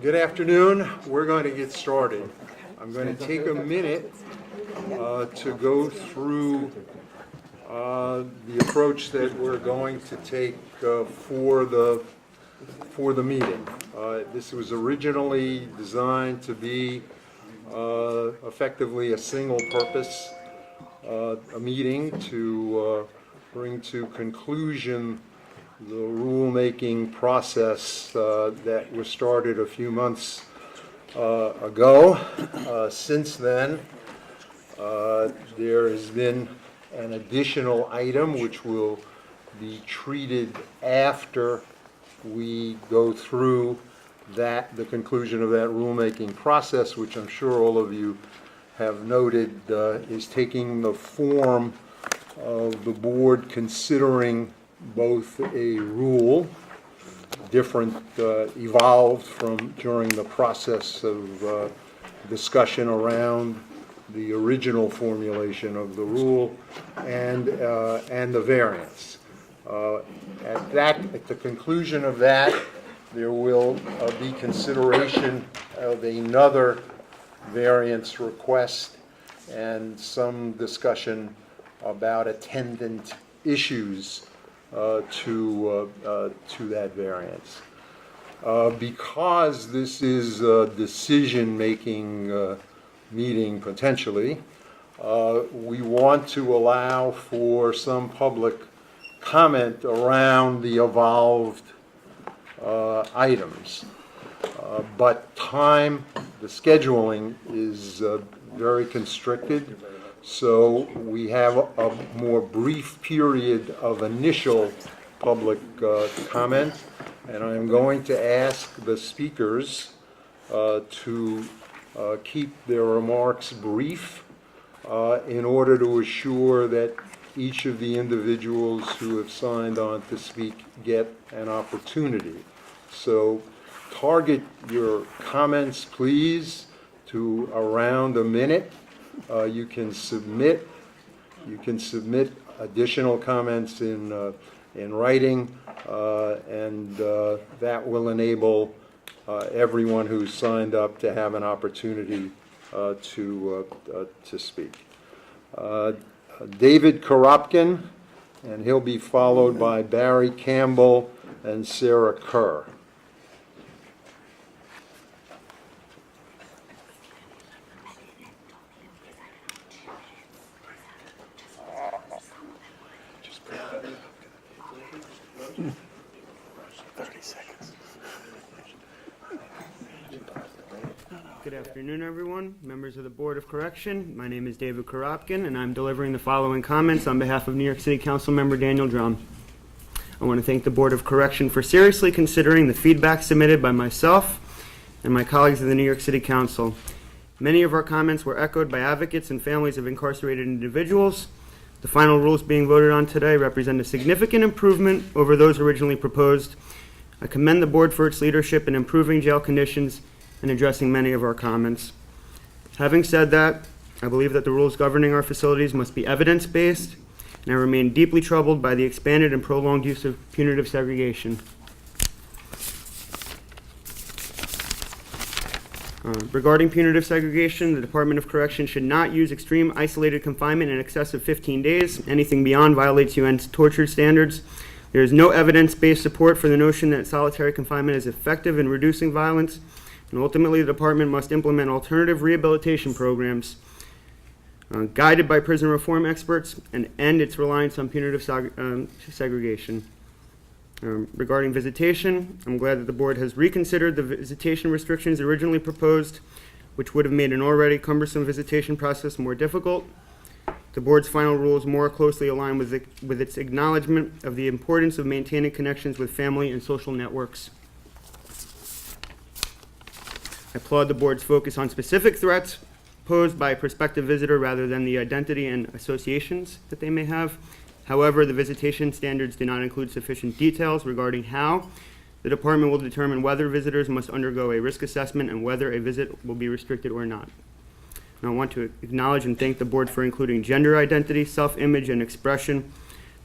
Good afternoon. We're going to get started. I'm going to take a minute to go through the approach that we're going to take for the meeting. This was originally designed to be effectively a single purpose, a meeting to bring to conclusion the rulemaking process that was started a few months ago. Since then, there has been an additional item which will be treated after we go through the conclusion of that rulemaking process, which I'm sure all of you have noted is taking the form of the board considering both a rule, different, evolved from during the process of discussion around the original formulation of the rule, and the variance. At the conclusion of that, there will be consideration of another variance request and some discussion about attendant issues to that variance. Because this is a decision-making meeting potentially, we want to allow for some public comment around the evolved items. But time, the scheduling is very constricted. So we have a more brief period of initial public comment, and I'm going to ask the speakers to keep their remarks brief in order to assure that each of the individuals who have signed on to speak get an opportunity. So target your comments, please, to around a minute. You can submit additional comments in writing, and that will enable everyone who's signed up to have an opportunity to speak. David Koropkin, and he'll be followed by Barry Campbell and Sarah Kerr. Good afternoon, everyone. Members of the Board of Correction. My name is David Koropkin, and I'm delivering the following comments on behalf of New York City Council Member Daniel Drum. I want to thank the Board of Correction for seriously considering the feedback submitted by myself and my colleagues of the New York City Council. Many of our comments were echoed by advocates and families of incarcerated individuals. The final rules being voted on today represent a significant improvement over those originally proposed. I commend the Board for its leadership in improving jail conditions and addressing many of our comments. Having said that, I believe that the rules governing our facilities must be evidence-based, and I remain deeply troubled by the expanded and prolonged use of punitive segregation. Regarding punitive segregation, the Department of Correction should not use extreme isolated confinement in excess of 15 days. Anything beyond violates UN's torture standards. There is no evidence-based support for the notion that solitary confinement is effective in reducing violence, and ultimately the department must implement alternative rehabilitation programs guided by prison reform experts and end its reliance on punitive segregation. Regarding visitation, I'm glad that the board has reconsidered the visitation restrictions originally proposed, which would have made an already cumbersome visitation process more difficult. The board's final rules more closely align with its acknowledgement of the importance of maintaining connections with family and social networks. I applaud the board's focus on specific threats posed by a prospective visitor rather than the identity and associations that they may have. However, the visitation standards do not include sufficient details regarding how the department will determine whether visitors must undergo a risk assessment and whether a visit will be restricted or not. And I want to acknowledge and thank the board for including gender identity, self-image, and expression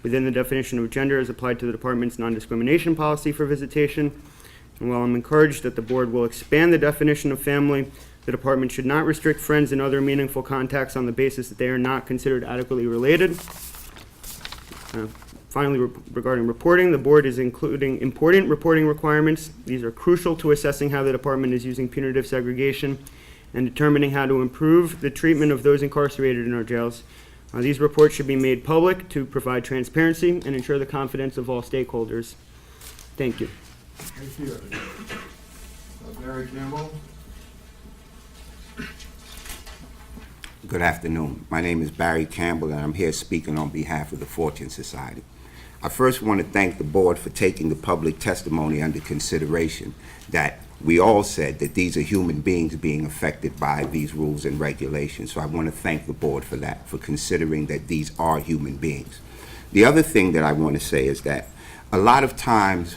within the definition of gender as applied to the department's non-discrimination policy for visitation. And while I'm encouraged that the board will expand the definition of family, the department should not restrict friends and other meaningful contacts on the basis that they are not considered adequately related. Finally, regarding reporting, the board is including important reporting requirements. These are crucial to assessing how the department is using punitive segregation and determining how to improve the treatment of those incarcerated in our jails. These reports should be made public to provide transparency and ensure the confidence of all stakeholders. Thank you. Thank you. Barry Campbell. Good afternoon. My name is Barry Campbell, and I'm here speaking on behalf of the Fortune Society. I first want to thank the board for taking the public testimony under consideration that we all said that these are human beings being affected by these rules and regulations. So I want to thank the board for that, for considering that these are human beings. The other thing that I want to say is that a lot of times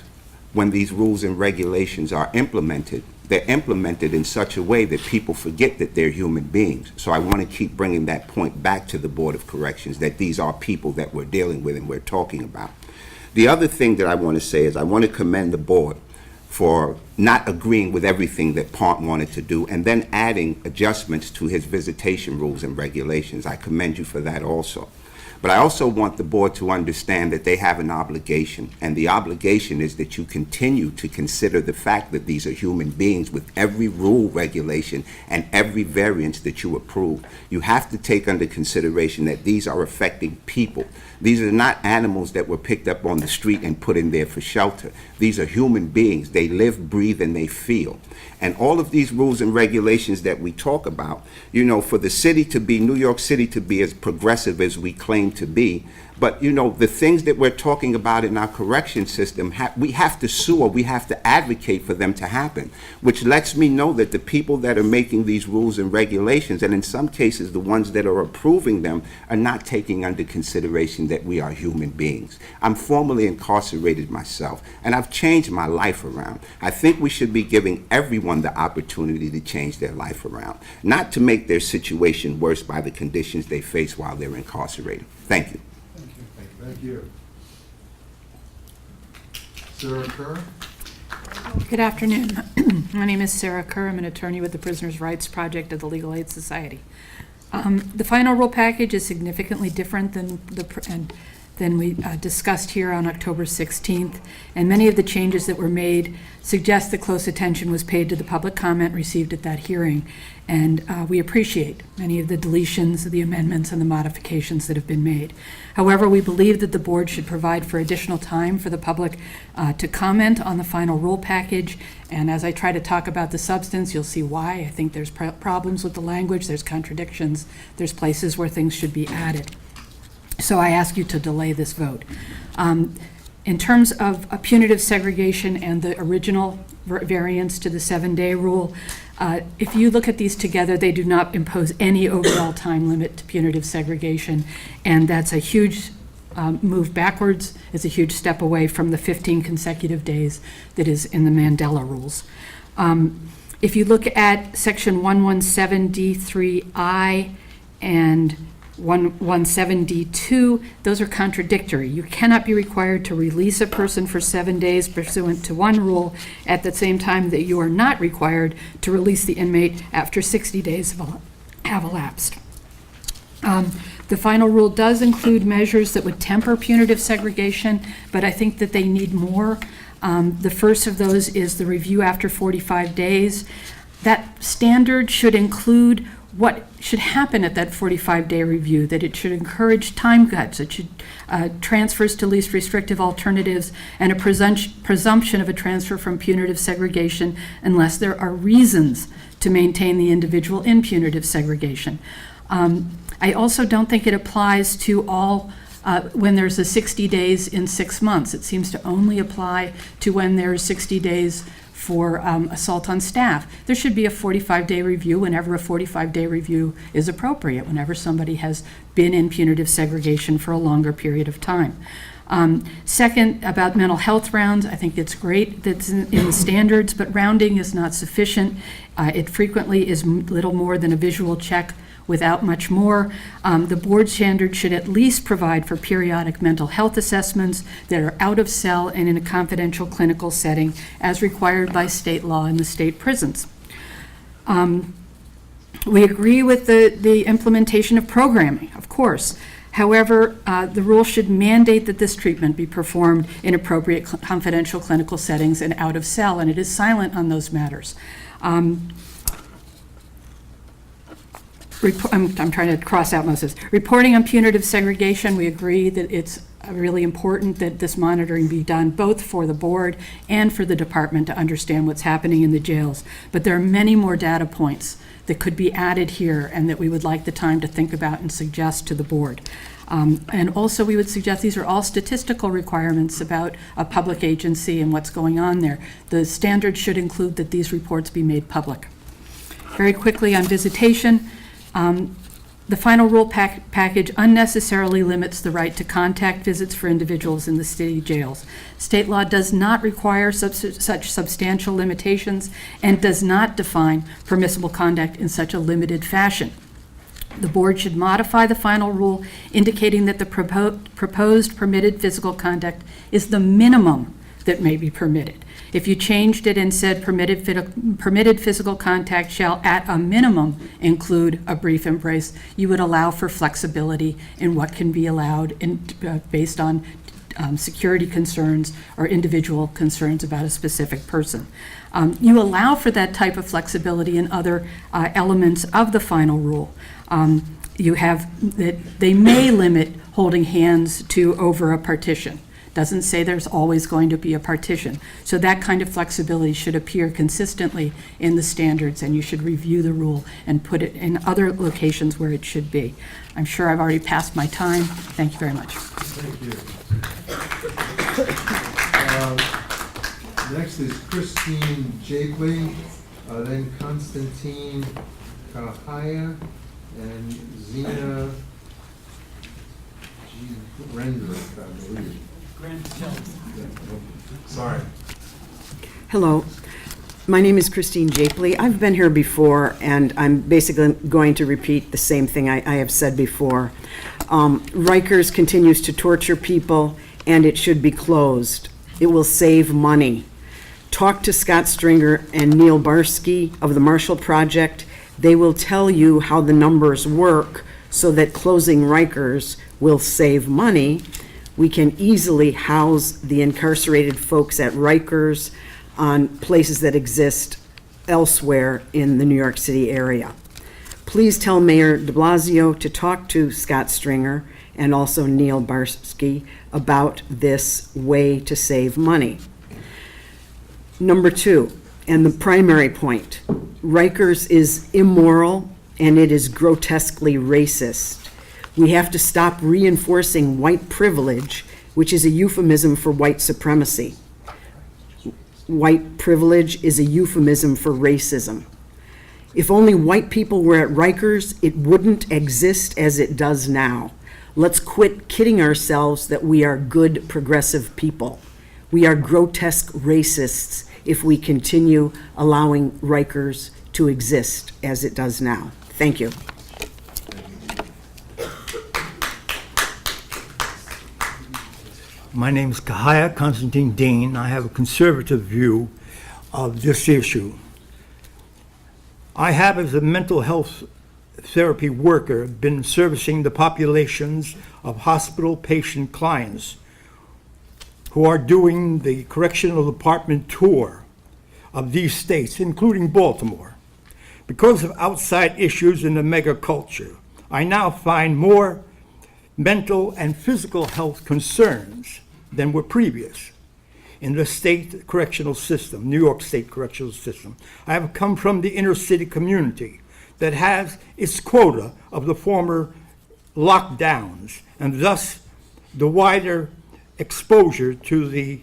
when these rules and regulations are implemented, they're implemented in such a way that people forget that they're human beings. So I want to keep bringing that point back to the Board of Corrections, that these are people that we're dealing with and we're talking about. The other thing that I want to say is I want to commend the board for not agreeing with everything that Pont wanted to do and then adding adjustments to his visitation rules and regulations. I commend you for that also. But I also want the board to understand that they have an obligation, and the obligation is that you continue to consider the fact that these are human beings with every rule, regulation, and every variance that you approve. You have to take under consideration that these are affecting people. These are not animals that were picked up on the street and put in there for shelter. These are human beings. They live, breathe, and they feel. And all of these rules and regulations that we talk about, you know, for the city to be, New York City to be as progressive as we claim to be, but, you know, the things that we're talking about in our correction system, we have to sue or we have to advocate for them to happen, which lets me know that the people that are making these rules and regulations, and in some cases the ones that are approving them, are not taking under consideration that we are human beings. I'm formerly incarcerated myself, and I've changed my life around. I think we should be giving everyone the opportunity to change their life around, not to make their situation worse by the conditions they face while they're incarcerated. Thank you. Thank you. Sarah Kerr. Good afternoon. My name is Sarah Kerr. I'm an attorney with the Prisoners' Rights Project of the Legal Aid Society. The final rule package is significantly different than we discussed here on October 16th, and many of the changes that were made suggest that close attention was paid to the public comment received at that hearing, and we appreciate many of the deletions, the amendments, and the modifications that have been made. However, we believe that the board should provide for additional time for the public to comment on the final rule package, and as I try to talk about the substance, you'll see why. I think there's problems with the language, there's contradictions, there's places where things should be added. So I ask you to delay this vote. In terms of a punitive segregation and the original variance to the 7-day rule, if you look at these together, they do not impose any overall time limit to punitive segregation, and that's a huge move backwards. It's a huge step away from the 15 consecutive days that is in the Mandela rules. If you look at section 117D3I and 117D2, those are contradictory. You cannot be required to release a person for 7 days pursuant to one rule at the same time that you are not required to release the inmate after 60 days have elapsed. The final rule does include measures that would temper punitive segregation, but I think that they need more. The first of those is the review after 45 days. That standard should include what should happen at that 45-day review, that it should encourage time cuts, it should transfers to least restrictive alternatives, and a presumption of a transfer from punitive segregation unless there are reasons to maintain the individual in punitive segregation. I also don't think it applies to all when there's a 60 days in 6 months. It seems to only apply to when there's 60 days for assault on staff. There should be a 45-day review whenever a 45-day review is appropriate, whenever somebody has been in punitive segregation for a longer period of time. Second, about mental health rounds, I think it's great that's in the standards, but rounding is not sufficient. It frequently is little more than a visual check without much more. The board standard should at least provide for periodic mental health assessments that are out of cell and in a confidential clinical setting as required by state law in the state prisons. We agree with the implementation of programming, of course. However, the rule should mandate that this treatment be performed in appropriate confidential clinical settings and out of cell, and it is silent on those matters. I'm trying to cross out most of this. Reporting on punitive segregation, we agree that it's really important that this monitoring be done both for the board and for the department to understand what's happening in the jails. But there are many more data points that could be added here and that we would like the time to think about and suggest to the board. And also we would suggest these are all statistical requirements about a public agency and what's going on there. The standards should include that these reports be made public. Very quickly on visitation, the final rule package unnecessarily limits the right to contact visits for individuals in the city jails. State law does not require such substantial limitations and does not define permissible conduct in such a limited fashion. The board should modify the final rule indicating that the proposed permitted physical conduct is the minimum that may be permitted. If you changed it and said permitted physical contact shall at a minimum include a brief embrace, you would allow for flexibility in what can be allowed based on security concerns or individual concerns about a specific person. You allow for that type of flexibility in other elements of the final rule. You have that they may limit holding hands to over a partition. Doesn't say there's always going to be a partition. So that kind of flexibility should appear consistently in the standards, and you should review the rule and put it in other locations where it should be. I'm sure I've already passed my time. Thank you very much. Thank you. Next is Christine Japley, then Constantine Kahaya, and Zena Rendrick, I believe. Sorry. Hello, my name is Christine Japley. I've been here before, and I'm basically going to repeat the same thing I have said before. Rikers continues to torture people, and it should be closed. It will save money. Talk to Scott Stringer and Neil Barsky of the Marshall Project. They will tell you how the numbers work so that closing Rikers will save money. We can easily house the incarcerated folks at Rikers on places that exist elsewhere in the New York City area. Please tell Mayor de Blasio to talk to Scott Stringer and also Neil Barsky about this way to save money. Number two, and the primary point, Rikers is immoral and it is grotesquely racist. We have to stop reinforcing white privilege, which is a euphemism for white supremacy. White privilege is a euphemism for racism. If only white people were at Rikers, it wouldn't exist as it does now. Let's quit kidding ourselves that we are good progressive people. We are grotesque racists if we continue allowing Rikers to exist as it does now. Thank you. My name is Kahaya Constantine Dean. I have a conservative view of this issue. I have, as a mental health therapy worker, been servicing the populations of hospital patient clients who are doing the correctional department tour of these states, including Baltimore. Because of outside issues in the mega culture, I now find more mental and physical health concerns than were previous in the state correctional system, New York State correctional system. I have come from the inner city community that has its quota of the former lockdowns, and thus the wider exposure to the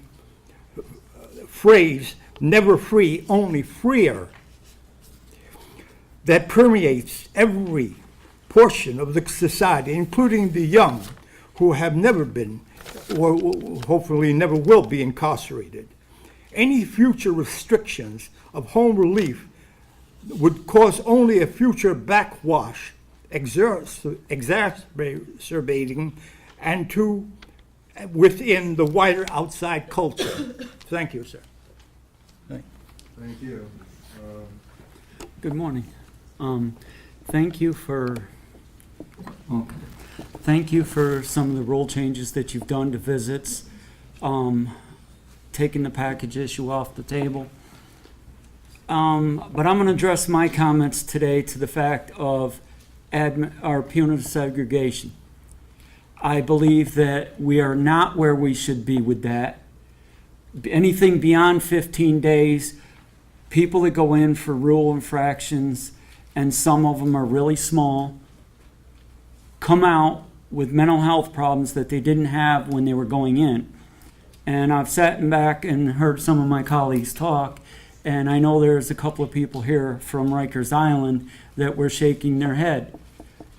phrase never free, only freer, that permeates every portion of the society, including the young, who have never been, or hopefully never will be incarcerated. Any future restrictions of home relief would cause only a future backwash, exacerbating and to within the wider outside culture. Thank you, sir. Thank you. Good morning. Thank you for, thank you for some of the rule changes that you've done to visits, taking the package issue off the table. But I'm going to address my comments today to the fact of our punitive segregation. I believe that we are not where we should be with that. Anything beyond 15 days, people that go in for rule infractions, and some of them are really small, come out with mental health problems that they didn't have when they were going in. And I've sat back and heard some of my colleagues talk, and I know there's a couple of people here from Rikers Island that were shaking their head.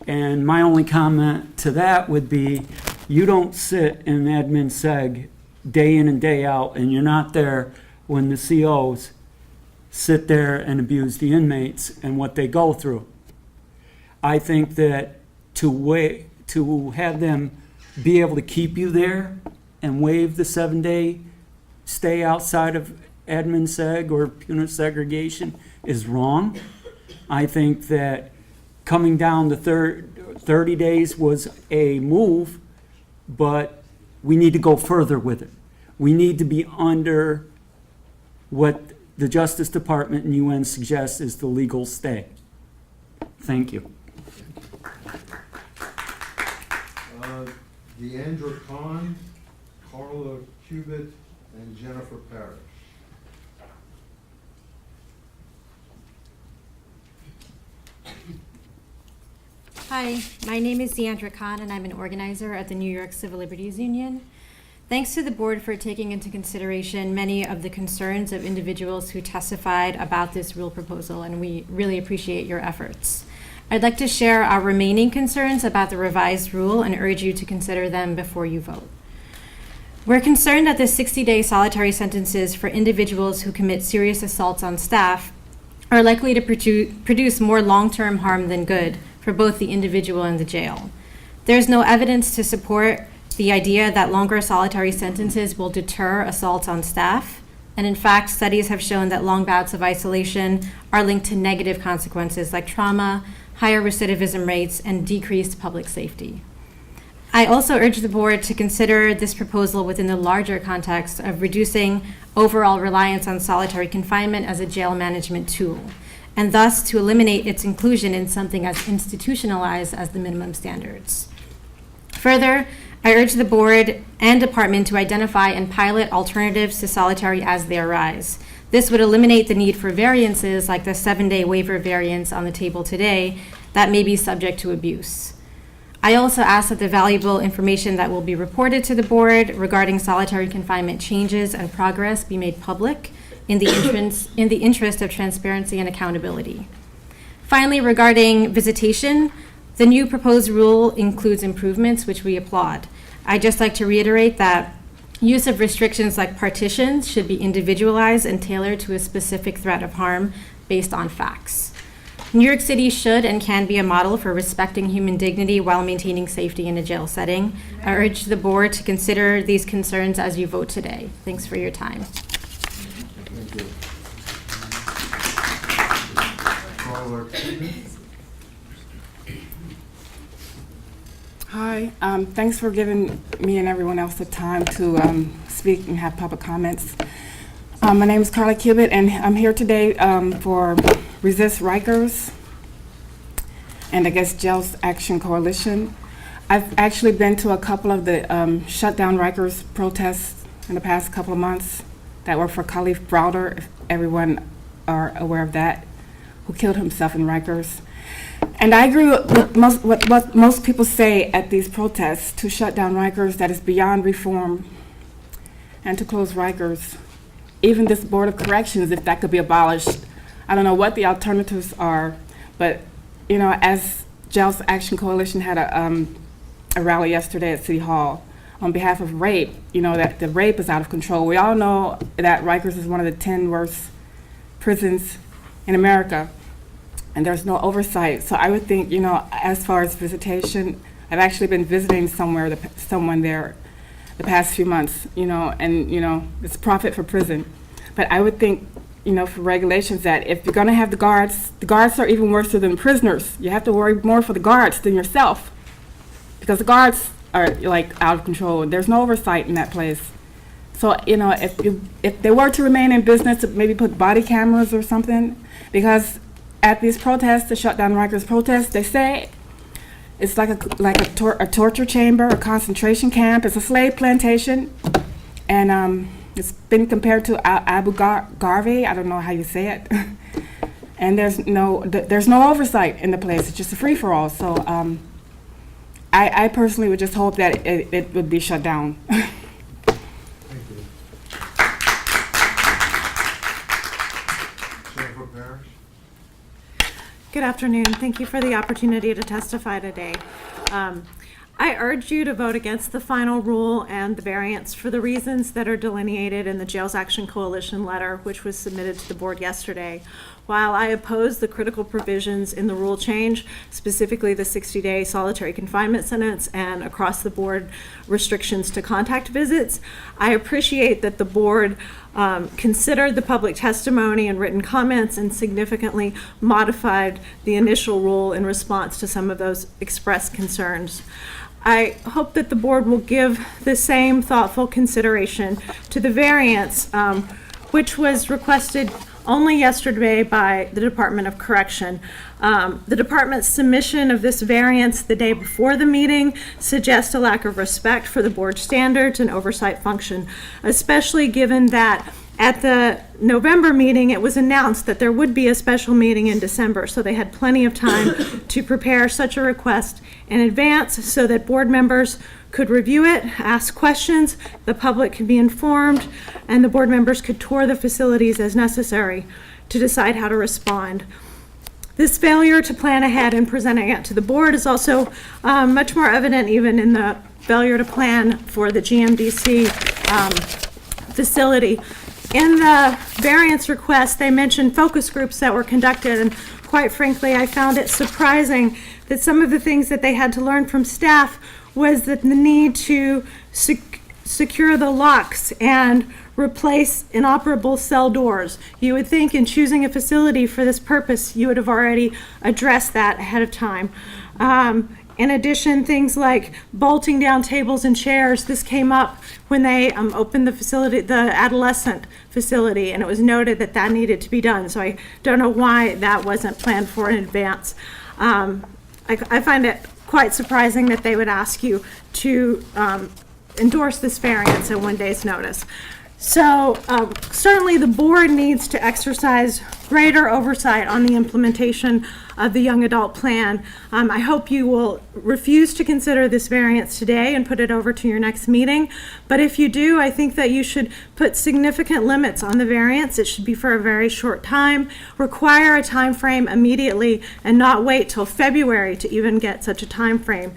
And my only comment to that would be, you don't sit in admin seg day in and day out, and you're not there when the COs sit there and abuse the inmates and what they go through. I think that to have them be able to keep you there and waive the 7-day stay outside of admin seg or punitive segregation is wrong. I think that coming down to 30 days was a move, but we need to go further with it. We need to be under what the Justice Department and UN suggests is the legal stay. Thank you. Deandra Khan, Carla Cubitt, and Jennifer Parrish. Hi, my name is Deandra Khan, and I'm an organizer at the New York Civil Liberties Union. Thanks to the board for taking into consideration many of the concerns of individuals who testified about this rule proposal, and we really appreciate your efforts. I'd like to share our remaining concerns about the revised rule and urge you to consider them before you vote. We're concerned that the 60-day solitary sentences for individuals who commit serious assaults on staff are likely to produce more long-term harm than good for both the individual and the jail. There's no evidence to support the idea that longer solitary sentences will deter assaults on staff. And in fact, studies have shown that long bouts of isolation are linked to negative consequences like trauma, higher recidivism rates, and decreased public safety. I also urge the board to consider this proposal within the larger context of reducing overall reliance on solitary confinement as a jail management tool, and thus to eliminate its inclusion in something as institutionalized as the minimum standards. Further, I urge the board and department to identify and pilot alternatives to solitary as they arise. This would eliminate the need for variances like the 7-day waiver variance on the table today that may be subject to abuse. I also ask that the valuable information that will be reported to the board regarding solitary confinement changes and progress be made public in the interest of transparency and accountability. Finally, regarding visitation, the new proposed rule includes improvements, which we applaud. I'd just like to reiterate that use of restrictions like partitions should be individualized and tailored to a specific threat of harm based on facts. New York City should and can be a model for respecting human dignity while maintaining safety in a jail setting. I urge the board to consider these concerns as you vote today. Thanks for your time. Thank you. Carla Cubitt. Hi, thanks for giving me and everyone else the time to speak and have public comments. My name is Carla Cubitt, and I'm here today for Resist Rikers and I guess Jails Action Coalition. I've actually been to a couple of the shutdown Rikers protests in the past couple of months that were for Khalif Browder, if everyone are aware of that, who killed himself in Rikers. And I agree with what most people say at these protests to shut down Rikers, that is beyond reform, and to close Rikers. Even this Board of Corrections, if that could be abolished. I don't know what the alternatives are, but you know, as Jails Action Coalition had a rally yesterday at City Hall on behalf of rape, that the rape is out of control. We all know that Rikers is one of the 10 worst prisons in America, and there's no oversight. So I would think, as far as visitation, I've actually been visiting someone there the past few months, and it's a profit for prison. But I would think, for regulations, that if you're going to have the guards are even worse than prisoners. You have to worry more for the guards than yourself, because the guards are out of control. There's no oversight in that place. So if they were to remain in business, maybe put body cameras or something, because at these protests, the shutdown Rikers protests, they say it's like a torture chamber, a concentration camp. It's a slave plantation, and it's been compared to Abu Ghraib. I don't know how you say it. And there's no oversight in the place. It's just a free for all. So I personally would just hope that it would be shut down. Thank you. Jennifer Parrish? Good afternoon. Thank you for the opportunity to testify today. I urge you to vote against the final rule and the variance for the reasons that are delineated in the Jails Action Coalition letter, which was submitted to the board yesterday. While I oppose the critical provisions in the rule change, specifically the 60-day solitary confinement sentence and across-the-board restrictions to contact visits, I appreciate that the board considered the public testimony and written comments and significantly modified the initial rule in response to some of those expressed concerns. I hope that the board will give the same thoughtful consideration to the variance, which was requested only yesterday by the Department of Correction. The department's submission of this variance the day before the meeting suggests a lack of respect for the board standards and oversight function, especially given that at the November meeting, it was announced that there would be a special meeting in December, so they had plenty of time to prepare such a request in advance so that board members could review it, ask questions, the public could be informed, and the board members could tour the facilities as necessary to decide how to respond. This failure to plan ahead and presenting it to the board is also much more evident even in the failure to plan for the GMDC facility. In the variance request, they mentioned focus groups that were conducted, and quite frankly, I found it surprising that some of the things that they had to learn from staff was that the need to secure the locks and replace inoperable cell doors. You would think in choosing a facility for this purpose, you would have already addressed that ahead of time. In addition, things like bolting down tables and chairs, this came up when they opened the facility, the adolescent facility, and it was noted that that needed to be done. So I don't know why that wasn't planned for in advance. I find it quite surprising that they would ask you to endorse this variance at 1 day's notice. So certainly the board needs to exercise greater oversight on the implementation of the young adult plan. I hope you will refuse to consider this variance today and put it over to your next meeting. But if you do, I think that you should put significant limits on the variance. It should be for a very short time, require a time frame immediately, and not wait till February to even get such a time frame.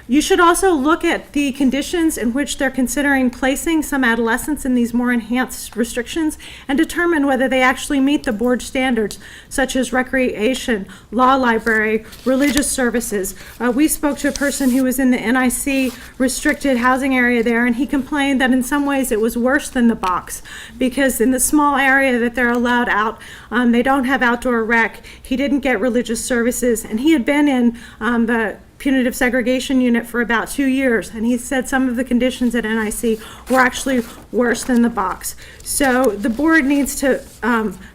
You should also look at the conditions in which they're considering placing some adolescents in these more enhanced restrictions and determine whether they actually meet the board standards, such as recreation, law library, religious services. We spoke to a person who was in the NYC restricted housing area there, and he complained that in some ways it was worse than the box, because in the small area that they're allowed out, they don't have outdoor rec. He didn't get religious services, and he had been in the punitive segregation unit for about 2 years, and he said some of the conditions at NIC were actually worse than the box. So the board needs to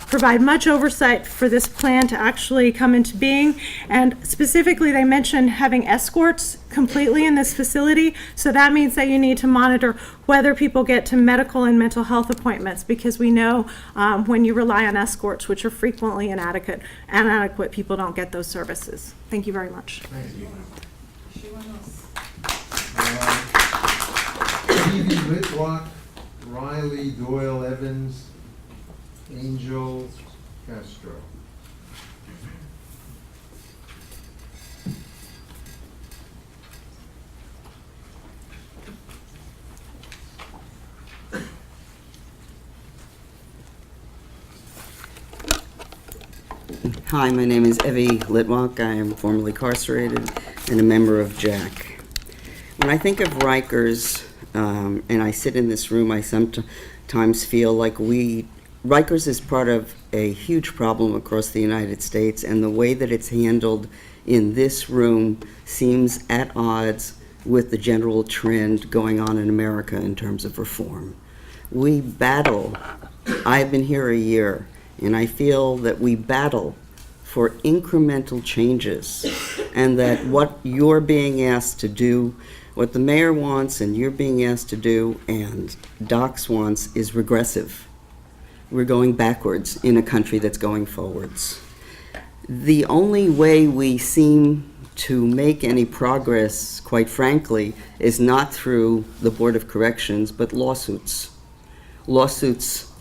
provide much oversight for this plan to actually come into being, and specifically they mentioned having escorts completely in this facility, so that means that you need to monitor whether people get to medical and mental health appointments, because we know when you rely on escorts, which are frequently inadequate, people don't get those services. Thank you very much. Thank you. Stevie Whitlock, Riley Doyle Evans, Angel Castro. Hi, my name is Evie Litwak. I am formerly incarcerated and a member of JAC. When I think of Rikers, and I sit in this room, I sometimes feel like Rikers is part of a huge problem across the United States, and the way that it's handled in this room seems at odds with the general trend going on in America in terms of reform. We battle. I've been here a year, and I feel that we battle for incremental changes, and that what you're being asked to do, what the mayor wants and you're being asked to do, and Doc's wants, is regressive. We're going backwards in a country that's going forwards. The only way we seem to make any progress, quite frankly, is not through the Board of Corrections, but lawsuits. Lawsuits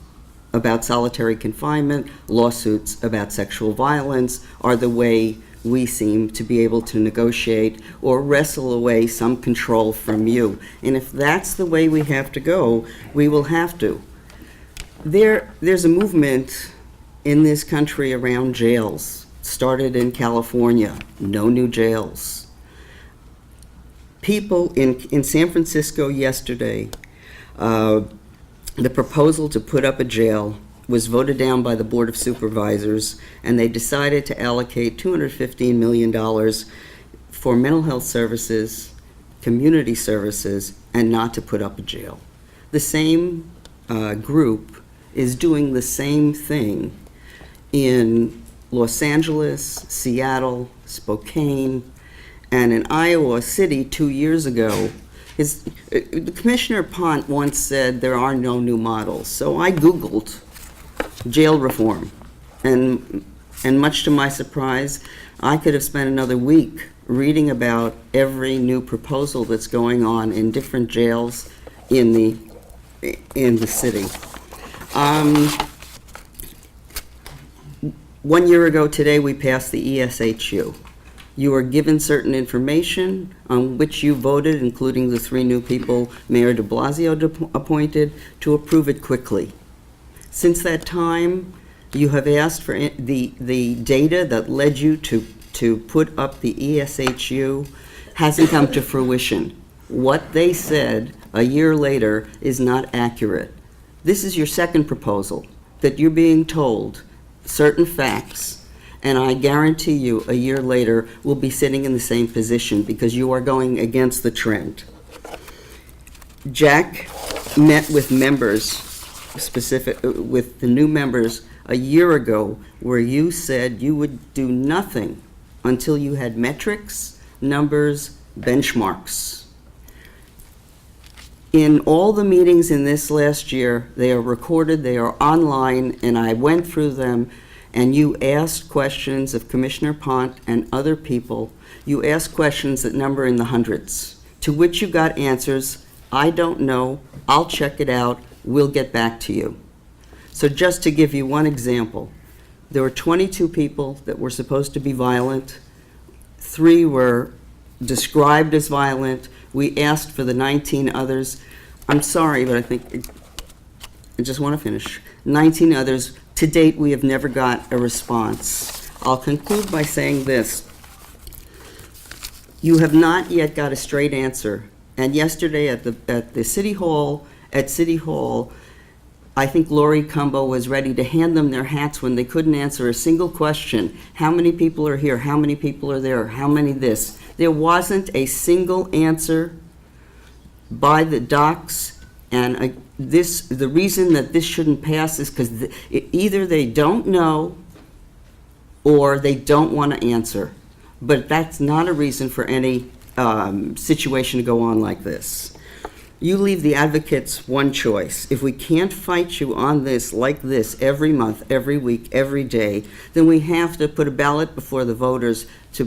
about solitary confinement, lawsuits about sexual violence are the way we seem to be able to negotiate or wrestle away some control from you. And if that's the way we have to go, we will have to. There's a movement in this country around jails. Started in California, no new jails. People in San Francisco yesterday, the proposal to put up a jail was voted down by the Board of Supervisors, and they decided to allocate $215 million for mental health services, community services, and not to put up a jail. The same group is doing the same thing in Los Angeles, Seattle, Spokane, and in Iowa City 2 years ago. Commissioner Pont once said there are no new models. So I Googled jail reform, and much to my surprise, I could have spent another week reading about every new proposal that's going on in different jails in the city. 1 year ago today, we passed the ESHU. You were given certain information on which you voted, including the 3 new people Mayor de Blasio appointed, to approve it quickly. Since that time, you have asked for the data that led you to put up the ESHU hasn't come to fruition. What they said a year later is not accurate. This is your second proposal, that you're being told certain facts, and I guarantee you a year later we'll be sitting in the same position because you are going against the trend. Jack met with members, with the new members a year ago, where you said you would do nothing until you had metrics, numbers, benchmarks. In all the meetings in this last year, they are recorded, they are online, and I went through them, and you asked questions of Commissioner Pont and other people. You asked questions that number in the hundreds, to which you got answers. I don't know, I'll check it out, we'll get back to you. So just to give you one example, there were 22 people that were supposed to be violent. 3 were described as violent. We asked for the 19 others. I'm sorry, but I just want to finish. 19 others. To date, we have never got a response. I'll conclude by saying this. You have not yet got a straight answer. And yesterday at the City Hall, I think Lori Cumbo was ready to hand them their hats when they couldn't answer a single question. How many people are here? How many people are there? How many this? There wasn't a single answer by the docs, and the reason that this shouldn't pass is because either they don't know or they don't want to answer. But that's not a reason for any situation to go on like this. You leave the advocates one choice. If we can't fight you on this like this every month, every week, every day, then we have to put a ballot before the voters to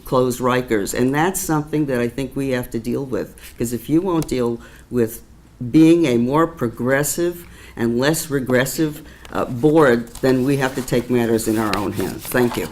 close Rikers. And that's something that I think we have to deal with. Because if you won't deal with being a more progressive and less regressive board, then we have to take matters in our own hands. Thank you.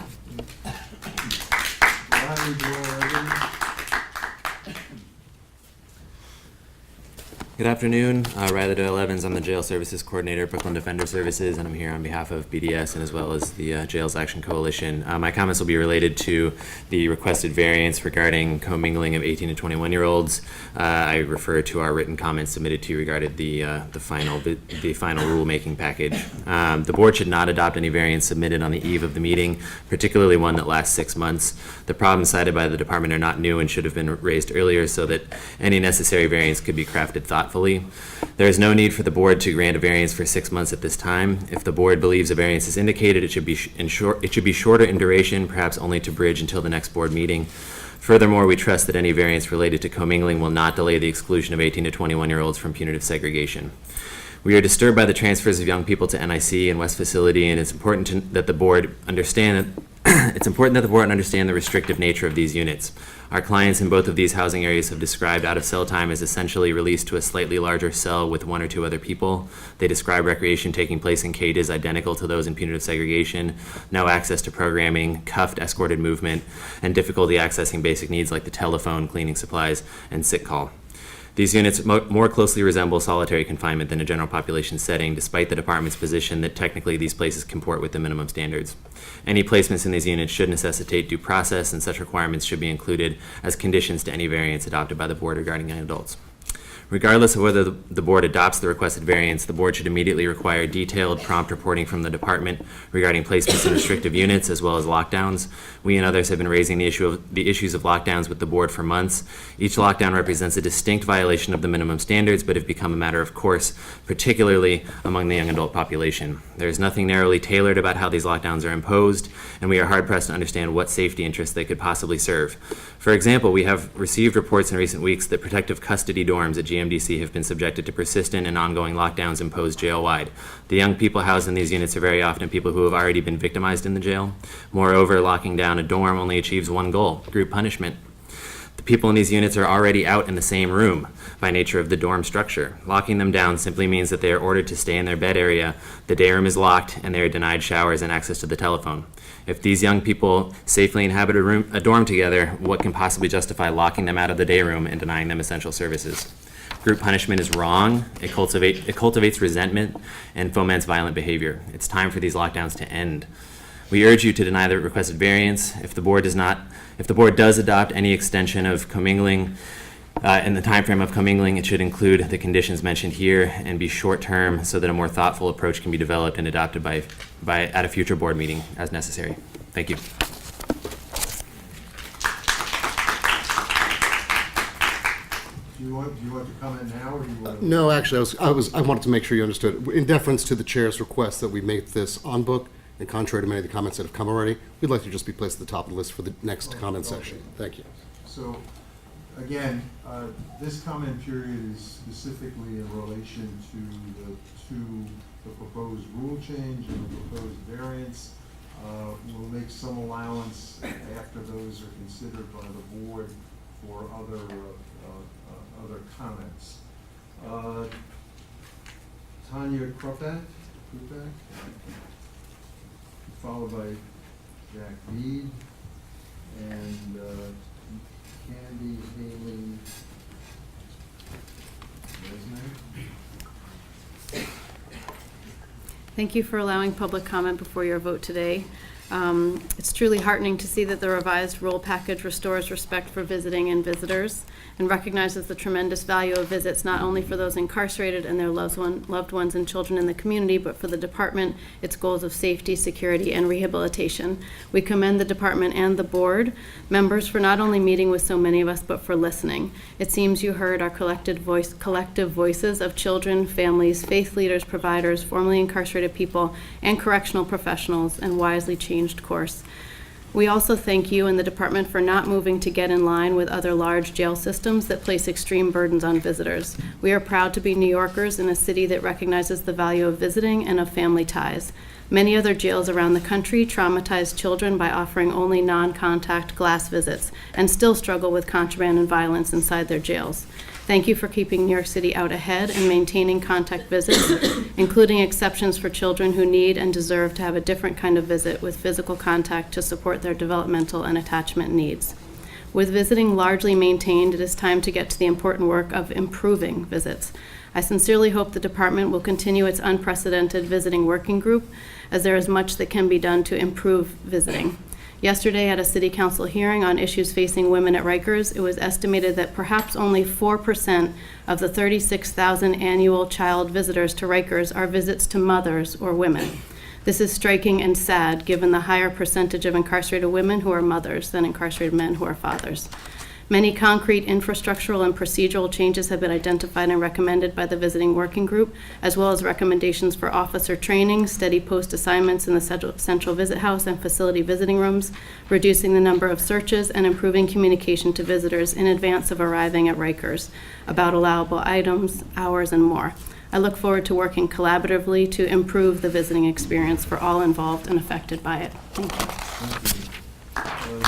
Good afternoon. Riley Doyle Evans. I'm the Jail Services Coordinator at Brooklyn Defender Services, and I'm here on behalf of BDS and as well as the Jails Action Coalition. My comments will be related to the requested variance regarding commingling of 18 to 21-year-olds. I refer to our written comments submitted to you regarding the final rulemaking package. The board should not adopt any variance submitted on the eve of the meeting, particularly one that lasts 6 months. The problems cited by the department are not new and should have been raised earlier so that any necessary variance could be crafted thoughtfully. There is no need for the board to grant a variance for 6 months at this time. If the board believes a variance is indicated, it should be shorter in duration, perhaps only to bridge until the next board meeting. Furthermore, we trust that any variance related to commingling will not delay the exclusion of 18 to 21-year-olds from punitive segregation. We are disturbed by the transfers of young people to NYC and West Facility, and it's important that the board understand the restrictive nature of these units. Our clients in both of these housing areas have described out-of-cell time as essentially released to a slightly larger cell with 1 or 2 other people. They describe recreation taking place in cages identical to those in punitive segregation, no access to programming, cuffed, escorted movement, and difficulty accessing basic needs like the telephone, cleaning supplies, and sick call. These units more closely resemble solitary confinement than a general population setting, despite the department's position that technically these places comport with the minimum standards. Any placements in these units should necessitate due process, and such requirements should be included as conditions to any variance adopted by the board regarding young adults. Regardless of whether the board adopts the requested variance, the board should immediately require detailed, prompt reporting from the department regarding placements in restrictive units as well as lockdowns. We and others have been raising the issues of lockdowns with the board for months. Each lockdown represents a distinct violation of the minimum standards, but have become a matter of course, particularly among the young adult population. There is nothing narrowly tailored about how these lockdowns are imposed, and we are hard-pressed to understand what safety interests they could possibly serve. For example, we have received reports in recent weeks that protective custody dorms at GMDC have been subjected to persistent and ongoing lockdowns imposed jail-wide. The young people housed in these units are very often people who have already been victimized in the jail. Moreover, locking down a dorm only achieves one goal: group punishment. The people in these units are already out in the same room by nature of the dorm structure. Locking them down simply means that they are ordered to stay in their bed area, the day room is locked, and they are denied showers and access to the telephone. If these young people safely inhabit a dorm together, what can possibly justify locking them out of the day room and denying them essential services? Group punishment is wrong. It cultivates resentment and foments violent behavior. It's time for these lockdowns to end. We urge you to deny the requested variance. If the board does adopt any extension of commingling in the time frame of commingling, it should include the conditions mentioned here and be short-term so that a more thoughtful approach can be developed and adopted at a future board meeting as necessary. Thank you. Do you want to comment now, or do you want to? No, actually, I wanted to make sure you understood. In deference to the chair's request that we make this on book, and contrary to many of the comments that have come already, we'd like to just be placed at the top of the list for the next comment section. Thank you. So, again, this comment period is specifically in relation to the proposed rule change and the proposed variance. We'll make some allowance after those are considered by the board for other comments. Tanya Krupak, followed by Jack Mead and Candy Haley Resnick. Thank you for allowing public comment before your vote today. It's truly heartening to see that the revised rule package restores respect for visiting and visitors and recognizes the tremendous value of visits not only for those incarcerated and their loved ones and children in the community, but for the department, its goals of safety, security, and rehabilitation. We commend the department and the board members for not only meeting with so many of us, but for listening. It seems you heard our collective voices of children, families, faith leaders, providers, formerly incarcerated people, and correctional professionals, and wisely changed course. We also thank you and the department for not moving to get in line with other large jail systems that place extreme burdens on visitors. We are proud to be New Yorkers in a city that recognizes the value of visiting and of family ties. Many other jails around the country traumatize children by offering only non-contact glass visits and still struggle with contraband and violence inside their jails. Thank you for keeping New York City out ahead and maintaining contact visits, including exceptions for children who need and deserve to have a different kind of visit with physical contact to support their developmental and attachment needs. With visiting largely maintained, it is time to get to the important work of improving visits. I sincerely hope the department will continue its unprecedented visiting working group, as there is much that can be done to improve visiting. Yesterday, at a city council hearing on issues facing women at Rikers, it was estimated that perhaps only 4% of the 36,000 annual child visitors to Rikers are visits to mothers or women. This is striking and sad, given the higher percentage of incarcerated women who are mothers than incarcerated men who are fathers. Many concrete infrastructural and procedural changes have been identified and recommended by the visiting working group, as well as recommendations for officer training, steady post assignments in the central visit house and facility visiting rooms, reducing the number of searches, and improving communication to visitors in advance of arriving at Rikers about allowable items, hours, and more. I look forward to working collaboratively to improve the visiting experience for all involved and affected by it. Thank you.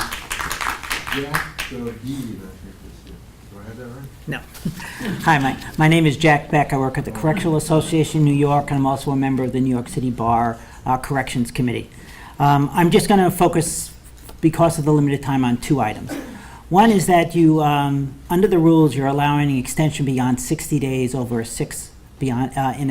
Jack Beebe, I think is here. Do I have that right? No. Hi, my name is Jack Beck. I work at the Correctional Association New York, and I'm also a member of the New York City Bar Corrections Committee. I'm just going to focus, because of the limited time, on two items. One is that you, under the rules, you're allowing an extension beyond 60 days over in a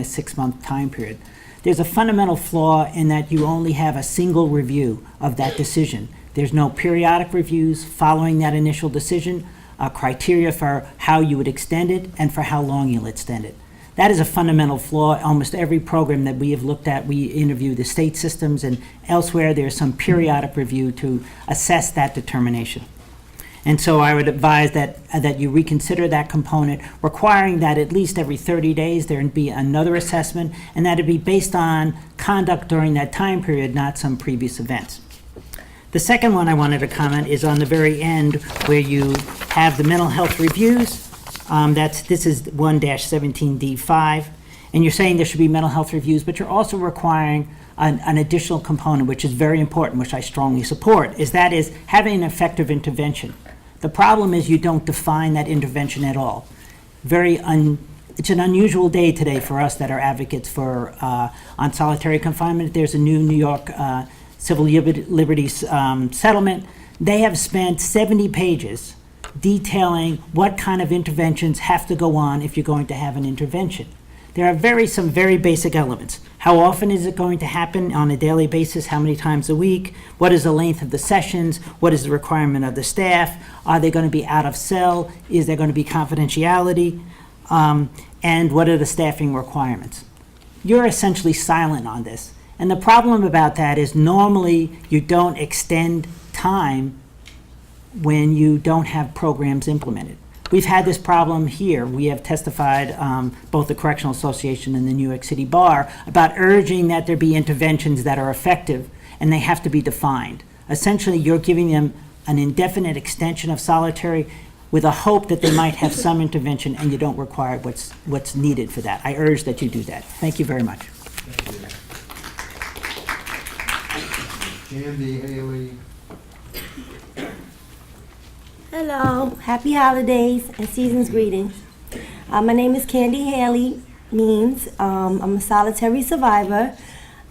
6-month time period. There's a fundamental flaw in that you only have a single review of that decision. There's no periodic reviews following that initial decision, criteria for how you would extend it and for how long you'll extend it. That is a fundamental flaw. Almost every program that we have looked at, we interview the state systems, and elsewhere there's some periodic review to assess that determination. And so I would advise that you reconsider that component, requiring that at least every 30 days there be another assessment, and that it be based on conduct during that time period, not some previous events. The second one I wanted to comment is on the very end, where you have the mental health reviews. This is 1-17D5, and you're saying there should be mental health reviews, but you're also requiring an additional component, which is very important, which I strongly support, is having an effective intervention. The problem is you don't define that intervention at all. It's an unusual day today for us that are advocates for on solitary confinement. There's a new New York civil liberties settlement. They have spent 70 pages detailing what kind of interventions have to go on if you're going to have an intervention. There are some very basic elements. How often is it going to happen on a daily basis? How many times a week? What is the length of the sessions? What is the requirement of the staff? Are they going to be out of cell? Is there going to be confidentiality? And what are the staffing requirements? You're essentially silent on this. And the problem about that is normally you don't extend time when you don't have programs implemented. We've had this problem here. We have testified, both the Correctional Association and the New York City Bar, about urging that there be interventions that are effective, and they have to be defined. Essentially, you're giving them an indefinite extension of solitary with a hope that they might have some intervention, and you don't require what's needed for that. I urge that you do that. Thank you very much. Candy Haley. Hello, happy holidays and season's greetings. My name is Candy Haley Means. I'm a solitary survivor.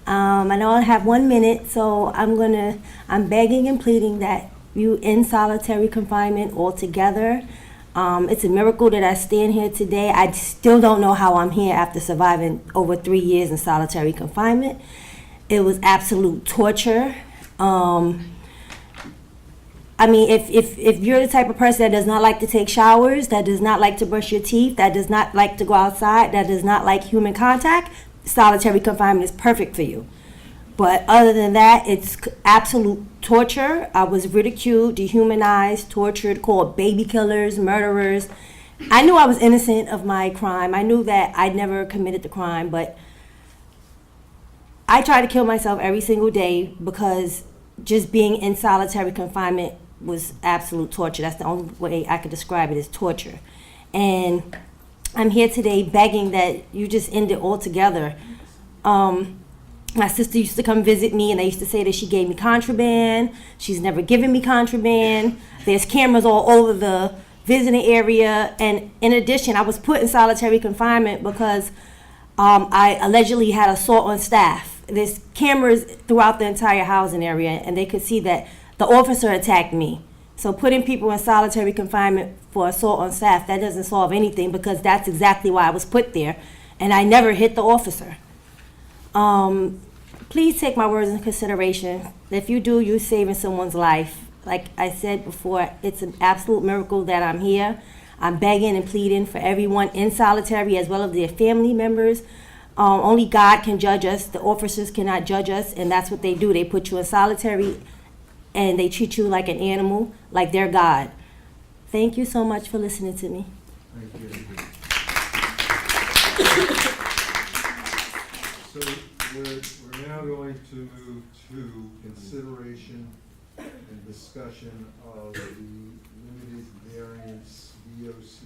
I know I have 1 minute, so I'm begging and pleading that you end solitary confinement altogether. It's a miracle that I stand here today. I still don't know how I'm here after surviving over 3 years in solitary confinement. It was absolute torture. I mean, if you're the type of person that does not like to take showers, that does not like to brush your teeth, that does not like to go outside, that does not like human contact, solitary confinement is perfect for you. But other than that, it's absolute torture. I was ridiculed, dehumanized, tortured, called baby killers, murderers. I knew I was innocent of my crime. I knew that I never committed the crime, but I try to kill myself every single day because just being in solitary confinement was absolute torture. That's the only way I could describe it, is torture. And I'm here today begging that you just end it altogether. My sister used to come visit me, and they used to say that she gave me contraband. She's never given me contraband. There's cameras all over the visiting area. And in addition, I was put in solitary confinement because I allegedly had assault on staff. There's cameras throughout the entire housing area, and they could see that the officer attacked me. So putting people in solitary confinement for assault on staff, that doesn't solve anything, because that's exactly why I was put there, and I never hit the officer. Please take my words into consideration. If you do, you're saving someone's life. Like I said before, it's an absolute miracle that I'm here. I'm begging and pleading for everyone in solitary as well as their family members. Only God can judge us. The officers cannot judge us, and that's what they do. They put you in solitary, and they treat you like an animal, like they're God. Thank you so much for listening to me. Thank you. So we're now going to move to consideration and discussion of the limited variance VOC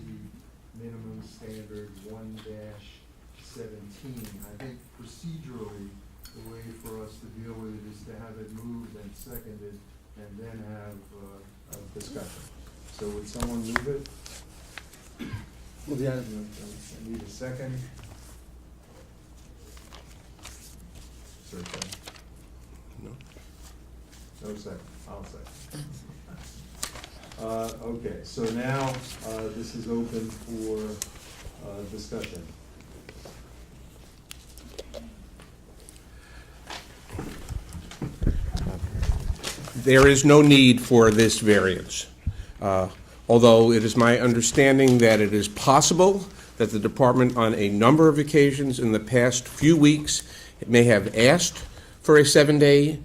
minimum standard 1-17. I think procedurally, the way for us to deal with it is to have it moved and seconded and then have a discussion. So would someone move it? I need a second. Sir, no. No second. I'll second. Okay, so now this is open for discussion. There is no need for this variance, although it is my understanding that it is possible that the department on a number of occasions in the past few weeks may have asked for a 7-day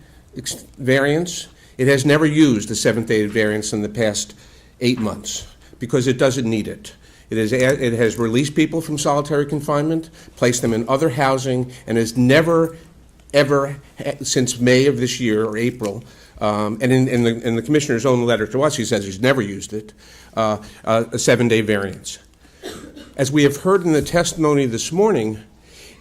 variance. It has never used a 7-day variance in the past 8 months because it doesn't need it. It has released people from solitary confinement, placed them in other housing, and has never, ever, since May of this year or April, and in the commissioner's own letter to us, he says he's never used it, a 7-day variance. As we have heard in the testimony this morning,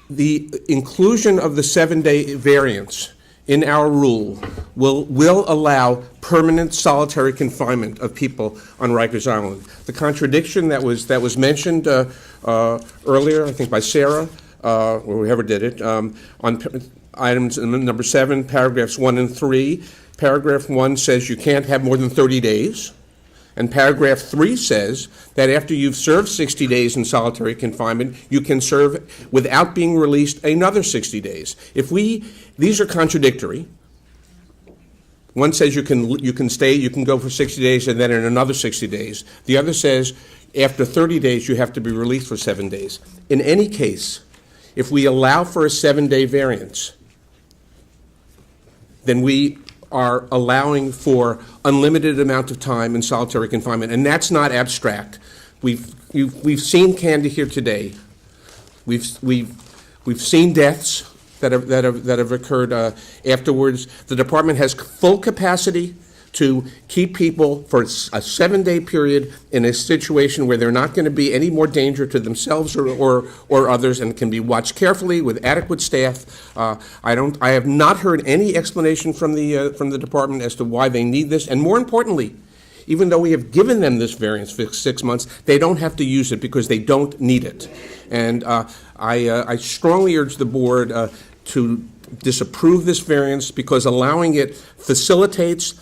the inclusion of the 7-day variance in our rule will allow permanent solitary confinement of people on Rikers Island. The contradiction that was mentioned earlier, I think by Sarah, or whoever did it, on items number 7, paragraphs 1 and 3. Paragraph 1 says you can't have more than 30 days. And paragraph 3 says that after you've served 60 days in solitary confinement, you can serve without being released another 60 days. These are contradictory. One says you can stay, you can go for 60 days and then in another 60 days. The other says after 30 days you have to be released for 7 days. In any case, if we allow for a 7-day variance, then we are allowing for unlimited amount of time in solitary confinement, and that's not abstract. We've seen Candy here today. We've seen deaths that have occurred afterwards. The department has full capacity to keep people for a 7-day period in a situation where they're not going to be any more danger to themselves or others, and can be watched carefully with adequate staff. I have not heard any explanation from the department as to why they need this, and more importantly, even though we have given them this variance for 6 months, they don't have to use it because they don't need it. And I strongly urge the board to disapprove this variance because allowing it facilitates,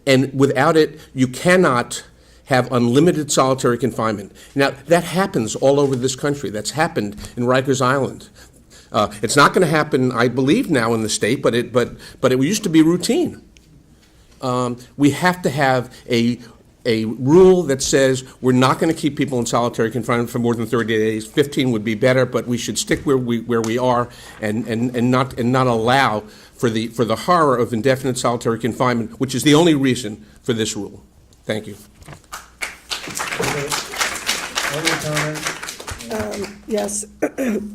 and without it, you cannot have unlimited solitary confinement. Now, that happens all over this country. That's happened in Rikers Island. It's not going to happen, I believe, now in the state, but it used to be routine. We have to have a rule that says we're not going to keep people in solitary confinement for more than 30 days. 15 would be better, but we should stick where we are and not allow for the horror of indefinite solitary confinement, which is the only reason for this rule. Thank you. Yes,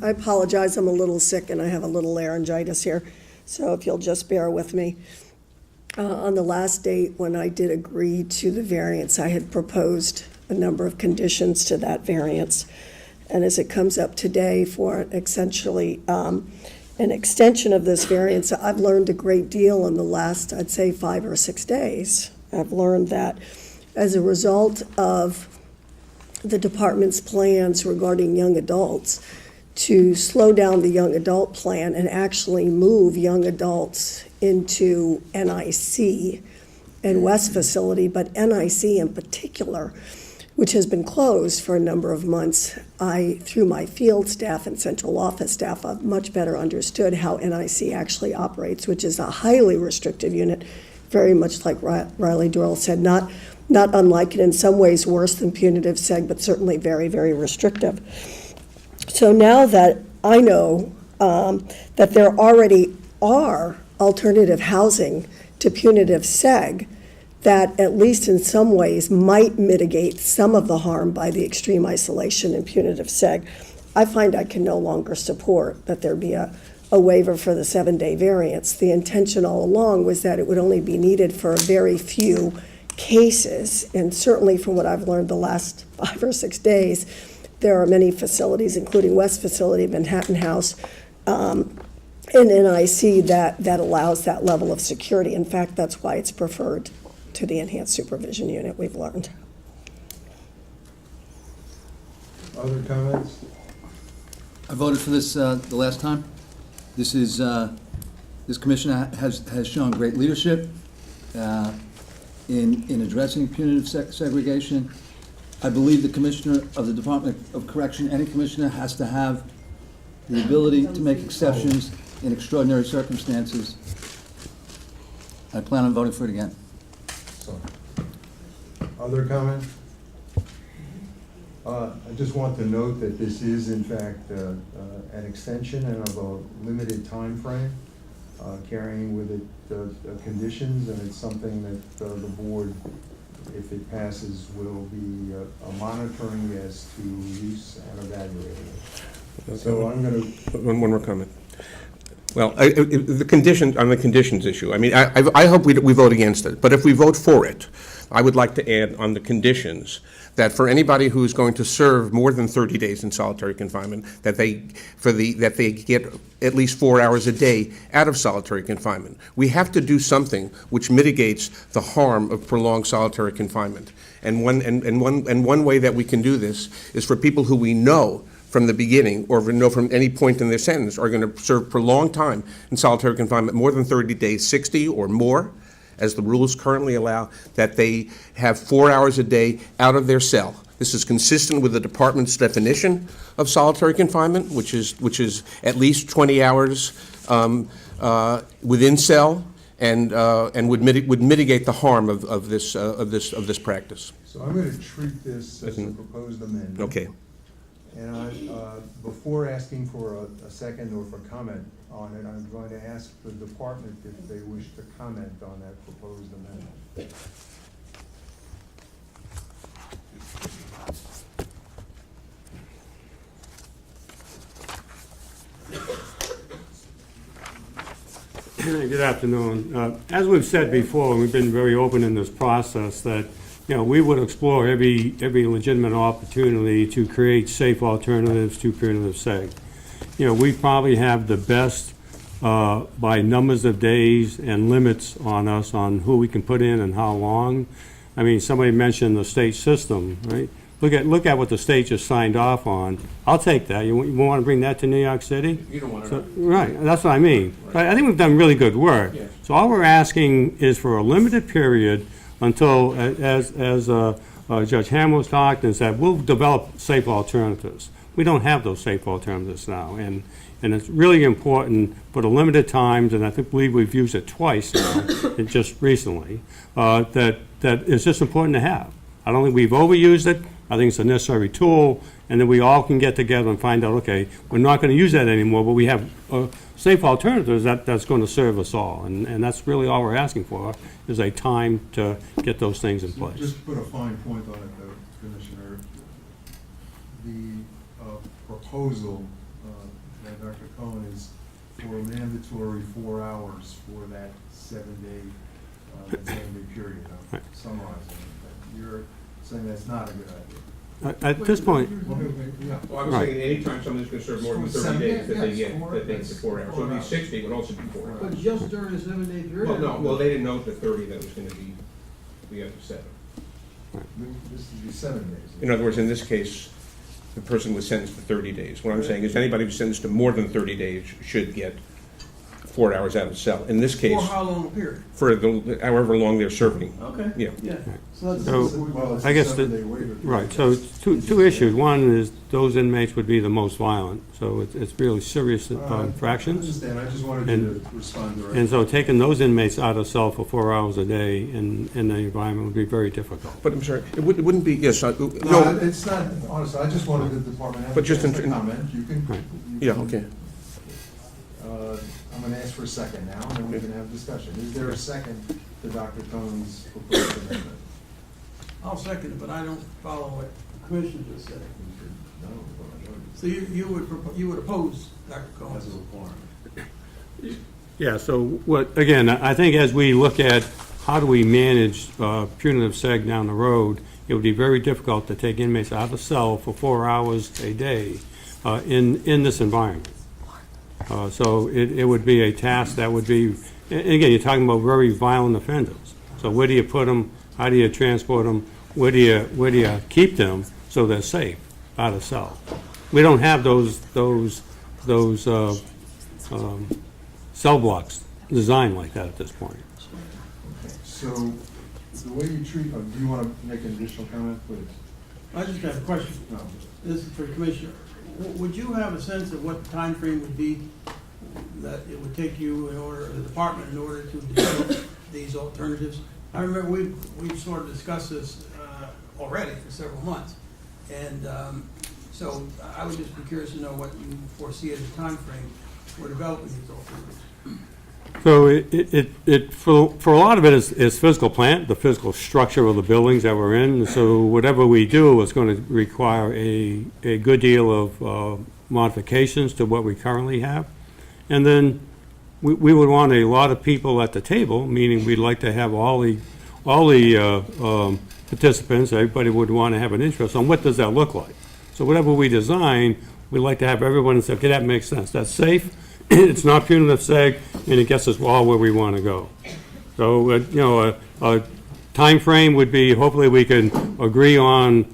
I apologize. I'm a little sick and I have a little laryngitis here, so if you'll just bear with me. On the last date, when I did agree to the variance, I had proposed a number of conditions to that variance. And as it comes up today for essentially an extension of this variance, I've learned a great deal in the last, I'd say, 5 or 6 days. I've learned that as a result of the department's plans regarding young adults, to slow down the young adult plan and actually move young adults into NYC and West facility, but NIC in particular, which has been closed for a number of months, I, through my field staff and central office staff, I've much better understood how NIC actually operates, which is a highly restrictive unit, very much like Riley Doyle said, not unlike it, in some ways worse than punitive seg, but certainly very, very restrictive. So now that I know that there already are alternative housing to punitive seg, that at least in some ways might mitigate some of the harm by the extreme isolation in punitive seg, I find I can no longer support that there be a waiver for the 7-day variance. The intention all along was that it would only be needed for a very few cases, and certainly from what I've learned the last 5 or 6 days, there are many facilities, including West facility, Manhattan House, and NIC that allows that level of security. In fact, that's why it's preferred to the enhanced supervision unit, we've learned. Other comments? I voted for this the last time. This is this commission has shown great leadership in addressing punitive segregation. I believe the commissioner of the Department of Correction, any commissioner, has to have the ability to make exceptions in extraordinary circumstances. I plan on voting for it again. So, other comments? I just want to note that this is in fact an extension and of a limited time frame, carrying with it conditions, and it's something that the board, if it passes, will be monitoring as to use and evaluating it. So I'm going to... One more comment. Well, the condition, on the conditions issue, I mean, I hope we vote against it, but if we vote for it, I would like to add on the conditions that for anybody who is going to serve more than 30 days in solitary confinement, that they get at least 4 hours a day out of solitary confinement. We have to do something which mitigates the harm of prolonged solitary confinement. And one way that we can do this is for people who we know from the beginning, or know from any point in their sentence, are going to serve prolonged time in solitary confinement, more than 30 days, 60 or more, as the rules currently allow, that they have 4 hours a day out of their cell. This is consistent with the department's definition of solitary confinement, which is at least 20 hours within cell, and would mitigate the harm of this practice. So I'm going to treat this as a proposed amendment. Okay. And before asking for a second or for comment on it, I'm going to ask the department if they wish to comment on that proposed amendment. Good afternoon. As we've said before, we've been very open in this process that we would explore every legitimate opportunity to create safe alternatives to punitive seg. We probably have the best by numbers of days and limits on us on who we can put in and how long. I mean, somebody mentioned the state system, right? Look at what the state just signed off on. I'll take that. You want to bring that to New York City? You don't want to. So, right, that's what I mean. Right. I think we've done really good work. Yes. So all we're asking is for a limited period until, as Judge Hamels talked and said, we'll develop safe alternatives. We don't have those safe alternatives now, and it's really important for the limited times, and I believe we've used it twice now, just recently, that it's just important to have. I don't think we've overused it. I think it's a necessary tool, and then we all can get together and find out, okay, we're not going to use that anymore, but we have safe alternatives that's going to serve us all, and that's really all we're asking for, is a time to get those things in place. Just put a fine point on it, though, Commissioner. The proposal that Dr. Cohen is for a mandatory 4 hours for that 7-day period. I'm summarizing it. You're saying that's not a good idea. At this point, Well, I was saying anytime somebody's going to serve more than 30 days, that they get 4 hours. So it'd be 60 would also be 4 hours. But just during the 7-day period? Well, no, well, they didn't know the 30 that was going to be the other 7. This would be 7 days. In other words, in this case, the person was sentenced to 30 days. What I'm saying is anybody who's sentenced to more than 30 days should get 4 hours out of cell. In this case, For how long a period? for however long they're serving. Okay. Yeah. So So, it's I a guess, 7-day waiver. right, so two issues. One is those inmates would be the most violent, so it's really serious I infractions. understand, I just wanted And- you to respond directly. And so taking those inmates out of cell for 4 hours a day in the environment would be very difficult. But I'm sorry, it wouldn't be, yes, No, no, it's not, honestly, I just wanted the department head But just to in- comment. You can. Right. you yeah, can- okay. I'm gonna ask for a second now, and then we can have discussion. Is there a second to Dr. Cohn's proposed amendment? I'll second it, but I don't follow what the commissioner just said. No, So you would oppose Dr. Cohen? that's a requirement. Yeah, so what, again, I think as we look at how do we manage punitive seg down the road, it would be very difficult to take inmates out of the cell for 4 hours a day in this environment. So it would be a task that would be, and again, you're talking about very violent offenders. So where do you put them? How do you transport them? Where do you keep them so they're safe out of cell? We don't have those cell blocks designed like that at this point. So, the way you treat, do you want to make an additional comment, please? I just got a question. No. This is for Commissioner. Would you have a sense of what the time frame would be that it would take you the department in order to develop these alternatives? I remember we've sort of discussed this already for several months. And so I would just be curious to know what you foresee as a time frame for developing these alternatives. So for a lot of it is physical plant, the physical structure of the buildings that we're in. So whatever we do is going to require a good deal of modifications to what we currently have. And then we would want a lot of people at the table, meaning we'd like to have all the participants, everybody would want to have an interest on what does that look like. So whatever we design, we'd like to have everyone say, okay, that makes sense, that's safe, it's not punitive seg, and it gets us all where we want to go. So, a time frame would be, hopefully we can agree on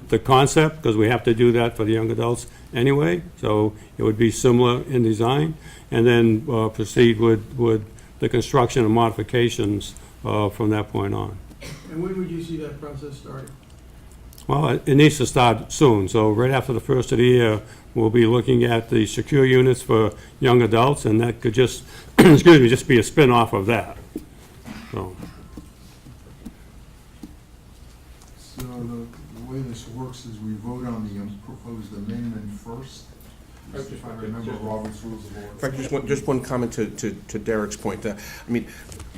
the concept, because we have to do that for the young adults anyway, so it would be similar in design, and then proceed with the construction and modifications from that point on. And when would you see that process starting? Well, it needs to start soon, so right after the first of the year, we'll be looking at the secure units for young adults, and that could just, excuse me, just be a spin-off of that. So the way this works is we vote on the proposed amendment first. If I remember Robert's Rules of Order. In fact, just one comment to Derek's point. I mean,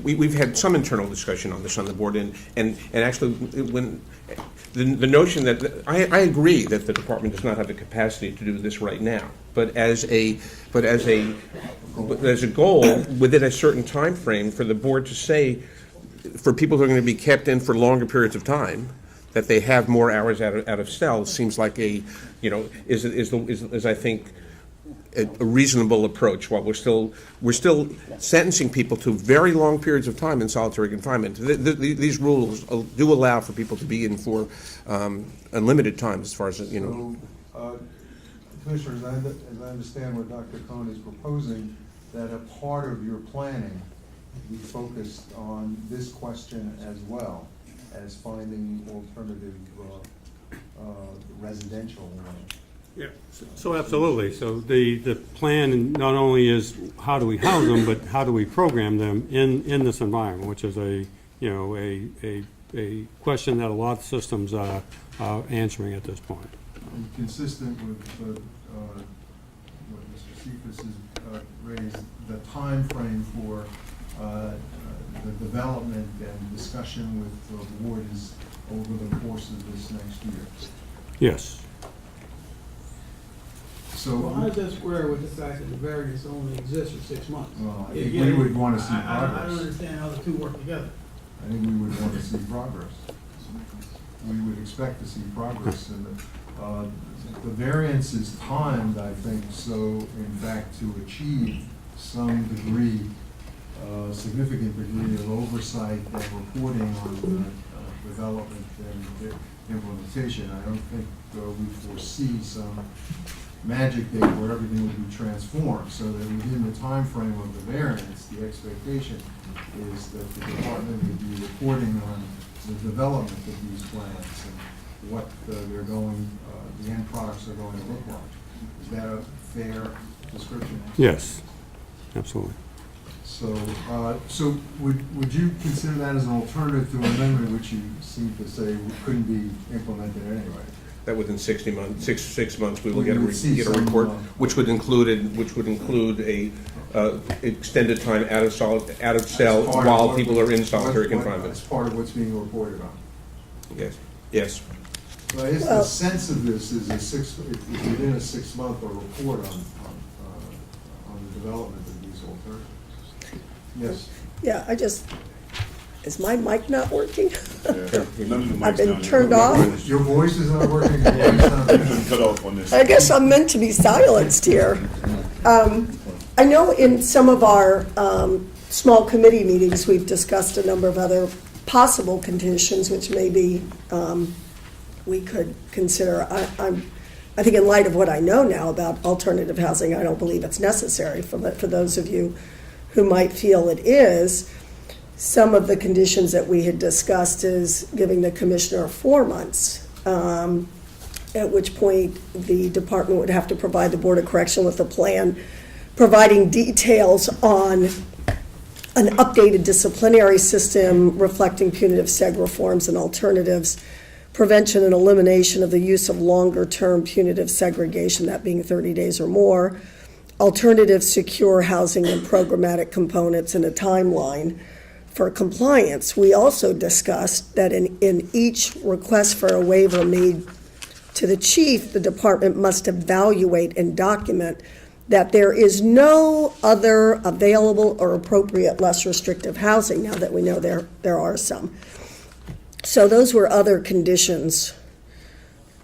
we've had some internal discussion on this on the board, and actually, when the notion that I agree that the department does not have the capacity to do this right now, but as a goal within a certain time frame for the board to say, for people who are going to be kept in for longer periods of time, that they have more hours out of cells seems like is I think a reasonable approach. While we're still sentencing people to very long periods of time in solitary confinement, these rules do allow for people to be in for unlimited time, as far as So, Commissioners, as I understand what Dr. Cohn is proposing, that a part of your planning be focused on this question as well as finding alternative residential. yeah, so absolutely. So the plan not only is how do we house them, but how do we program them in this environment, which is a question that a lot of systems are answering at this point. And consistent with what Mr. Cephas has raised, the time frame for the development and discussion with the board is over the course of this next year. Yes. So, Well, how does that square with the fact that the variance only exists for 6 months? Well, I think we would want to see I progress. don't understand how the two work together. I think we would want to see progress. We would expect to see progress, and the variance is timed, I think, so in fact to achieve some degree, significant degree of oversight and reporting on development and implementation. I don't think we foresee some magic date where everything will be transformed, so that within the time frame of the variance, the expectation is that the department would be reporting on the development of these plans and what they're going, the end products are going to look like. Is that a fair description? Yes, absolutely. So, so would you consider that as an alternative to an amendment which you seem to say couldn't be implemented anyway? That within 60 months, six months, we will We get a would see some, report, which would include a extended time out of cell while people are in solitary confinement. That's part of what's being reported on. Yes, yes. Well, I guess the sense of this is within a 6-month report on the development of these alternatives. Yes. Yeah, is my mic not working? I've I've been turned off. Your voice is not working. Your voice is not working. Cut off on this. I guess I'm meant to be silenced here. I know in some of our small committee meetings, we've discussed a number of other possible conditions which maybe we could consider. I think in light of what I know now about alternative housing, I don't believe it's necessary. For those of you who might feel it is, some of the conditions that we had discussed is giving the commissioner 4 months, at which point the department would have to provide the Board of Correction with a plan providing details on an updated disciplinary system reflecting punitive seg reforms and alternatives, prevention and elimination of the use of longer-term punitive segregation, that being 30 days or more, alternative secure housing and programmatic components, and a timeline for compliance. We also discussed that in each request for a waiver made to the chief, the department must evaluate and document that there is no other available or appropriate less restrictive housing, now that we know there are some. So those were other conditions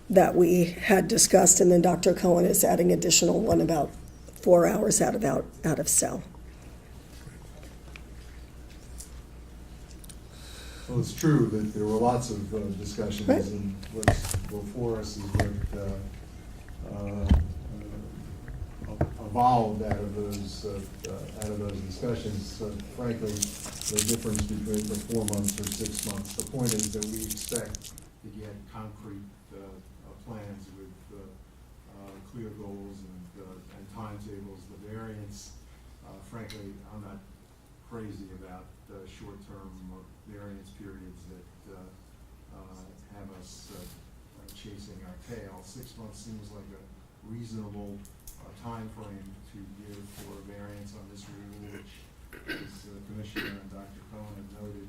that we had discussed, and then Dr. Cohen is adding additional one about 4 hours out of cell. Well, it's true that there were lots of discussions, Right. and what's before us is what evolved out of those discussions. Frankly, the difference between the 4 months or 6 months. The point is that we expect to get concrete plans with clear goals and timetables. The variance, frankly, I'm not crazy about short-term variance periods that have us chasing our tail. 6 months seems like a reasonable time frame to give for a variance on this rule, which, as the Commissioner and Dr. Cohen have noted,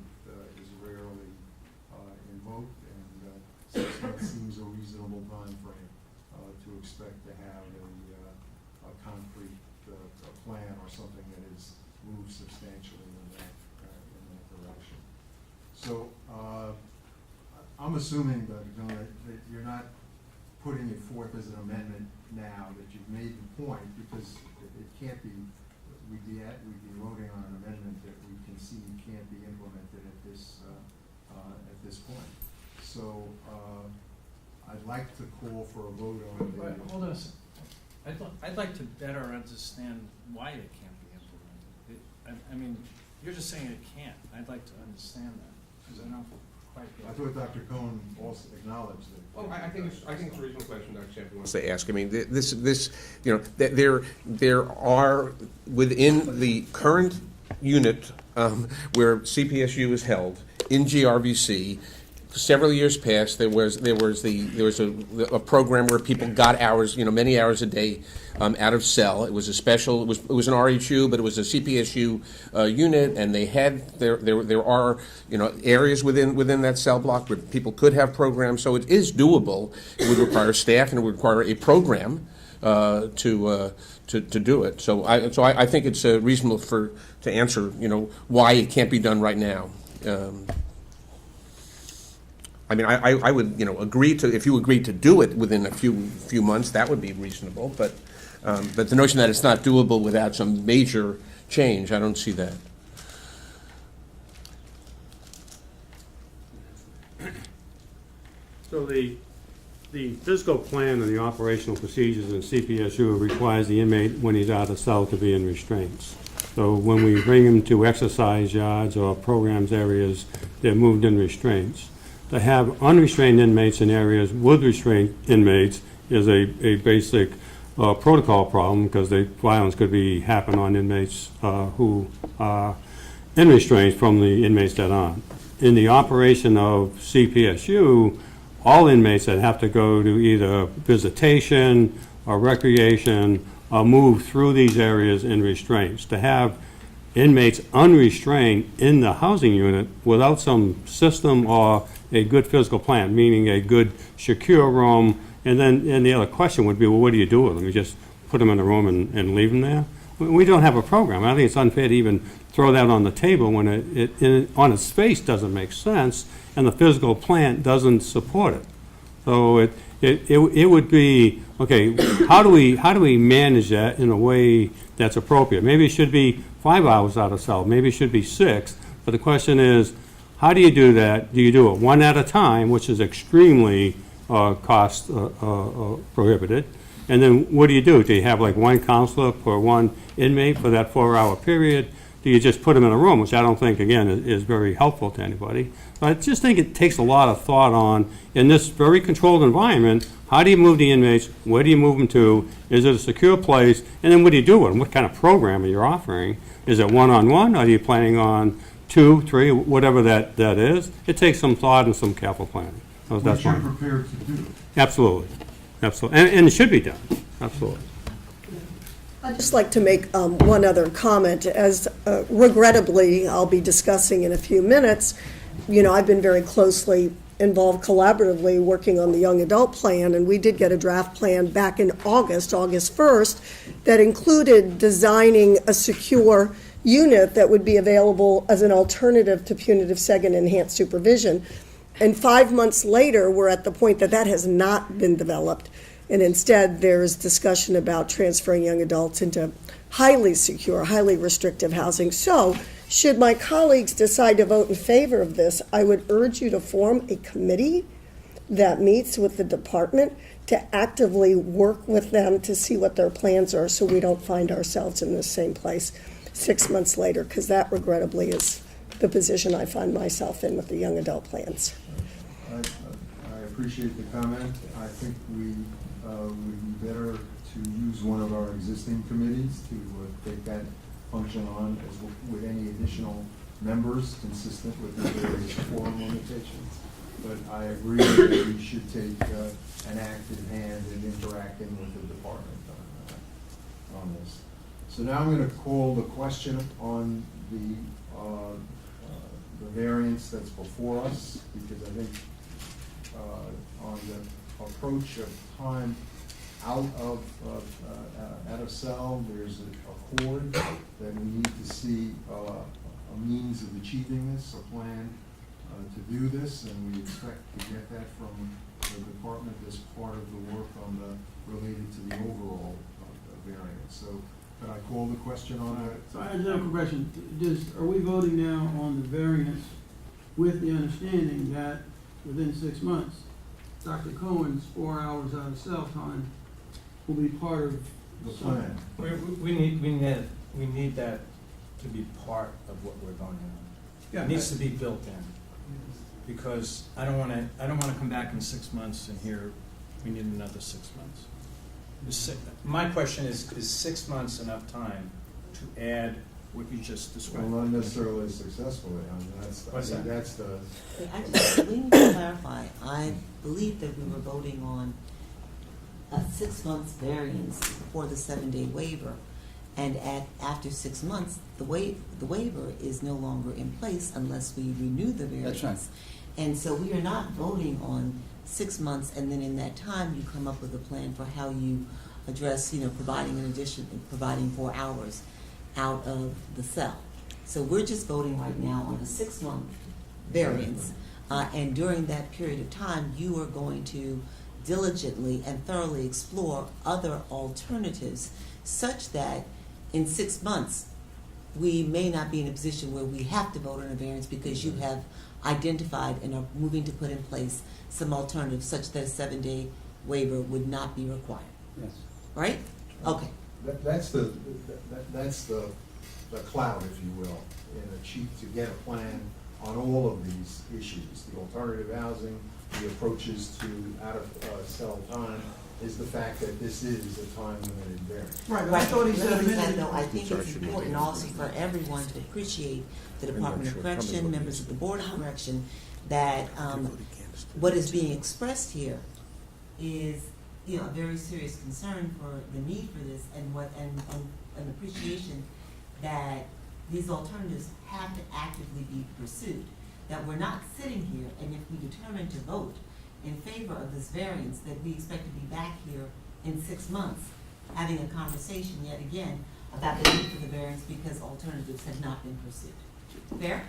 is rarely invoked, and 6 months seems a reasonable time frame to expect to have a concrete plan or something that is moved substantially in that direction. So I'm assuming, Dr. Cohen, that you're not putting it forth as an amendment now, that you've made the point, because it can't be, we'd be voting on an amendment that we can see can't be implemented at this point. So I'd like to call for a vote on the. Hold on a second. I'd like to better understand why it can't be implemented. I mean, you're just saying it can't. I'd like to understand that, because I don't quite get it. I thought Dr. Cohen also acknowledged that. Well, I think it's a reasonable question, Dr. Champion wants to ask. I mean, this, you know, there are within the current unit where CPSU is held in GRVC. Several years past, there was a program where people got hours, you know, many hours a day out of cell. It was a special. It was an RHU, but it was a CPSU unit, and they had there are, you know, areas within that cell block where people could have programs. So it is doable. It would require staff, and it would require a program to do it. So I think it's reasonable to answer, you know, why it can't be done right now. I mean, I would, you know, agree to, if you agreed to do it within a few months, that would be reasonable. But the notion that it's not doable without some major change, I don't see that. So the physical plan and the operational procedures in CPSU requires the inmate, when he's out of cell, to be in restraints. So when we bring him to exercise yards or programs areas, they're moved in restraints. To have unrestrained inmates in areas with restrained inmates is a basic protocol problem, because the violence could be happen on inmates who are in restraints from the inmates that aren't. In the operation of CPSU, all inmates that have to go to either visitation or recreation are moved through these areas in restraints. To have inmates unrestrained in the housing unit without some system or a good physical plan, meaning a good secure room, and the other question would be, well, what do you do with them? You just put them in a room and leave them there? We don't have a program. I think it's unfair to even throw that on the table when it on its face doesn't make sense, and the physical plan doesn't support it. So it would be, okay, how do we manage that in a way that's appropriate? Maybe it should be 5 hours out of cell, maybe it should be 6, but the question is, how do you do that? Do you do it one at a time, which is extremely cost prohibited? And then what do you do? Do you have like one counselor per one inmate for that 4-hour period? Do you just put them in a room, which I don't think, again, is very helpful to anybody? But I just think it takes a lot of thought on, in this very controlled environment, how do you move the inmates? Where do you move them to? Is it a secure place? And then what do you do with them? What kind of program are you offering? Is it one-on-one? Are you planning on 2, 3, whatever that is? It takes some thought and some careful planning. Which That's you're fine. prepared to do. Absolutely. Absolutely. And it should be done. Absolutely. I'd just like to make one other comment. As regrettably, I'll be discussing in a few minutes, I've been very closely involved collaboratively working on the young adult plan, and we did get a draft plan back in August 1st, that included designing a secure unit that would be available as an alternative to punitive second enhanced supervision. And 5 months later, we're at the point that has not been developed. And instead, there's discussion about transferring young adults into highly secure, highly restrictive housing. So, should my colleagues decide to vote in favor of this, I would urge you to form a committee that meets with the department to actively work with them to see what their plans are, so we don't find ourselves in the same place 6 months later, because that regrettably is the position I find myself in with the young adult plans. I appreciate the comment. I think we would be better to use one of our existing committees to take that function on as with any additional members consistent with the various forum limitations. But I agree that we should take an active hand in interacting with the department on this. So now I'm going to call the question on the variance that's before us, because I think on the approach of time out of cell, there's a cord that we need to see a means of achieving this, a plan to do this, and we expect to get that from the department as part of the work on related to the overall variance. So could I call the question on that? So I just have a question. Are we voting now on the variance with the understanding that within 6 months, Dr. Cohen's 4 hours out of cell time will be part of the plan? We need that to be part of what we're voting on. Yeah, it needs to be built in, because I don't want to come back in 6 months and hear we need another 6 months. My question is 6 months enough time to add what you just described? Well, not necessarily successfully. I mean, that's the. Actually, we need to clarify. I believe that we were voting on a 6 months variance for the 7-day waiver, and after 6 months, the waiver is no longer in place unless we renew the variance. That's right. And so we are not voting on 6 months, and then in that time you come up with a plan for how you address, providing 4 hours out of the cell. So we're just voting right now on a 6 month variance, and during that period of time, you are going to diligently and thoroughly explore other alternatives, such that in 6 months we may not be in a position where we have to vote on a variance because you have identified and are moving to put in place some alternatives such that a 7-day waiver would not be required, Yes. right? Okay. That's the cloud, if you will, in a chief to get a plan on all of these issues, the alternative housing, the approaches to out-of-cell time, is the fact that this is a time-limited variance. Right, but I thought he said a minute ago. I think it's important also for everyone to appreciate the Department of Correction, members of the Board of Correction, that what is being expressed here is, you know, a very serious concern for the need for this, and an appreciation that these alternatives have to actively be pursued. That we're not sitting here, and if we determine to vote in favor of this variance, that we expect to be back here in 6 months, having a conversation yet again about the need for the variance because alternatives have not been pursued. Fair?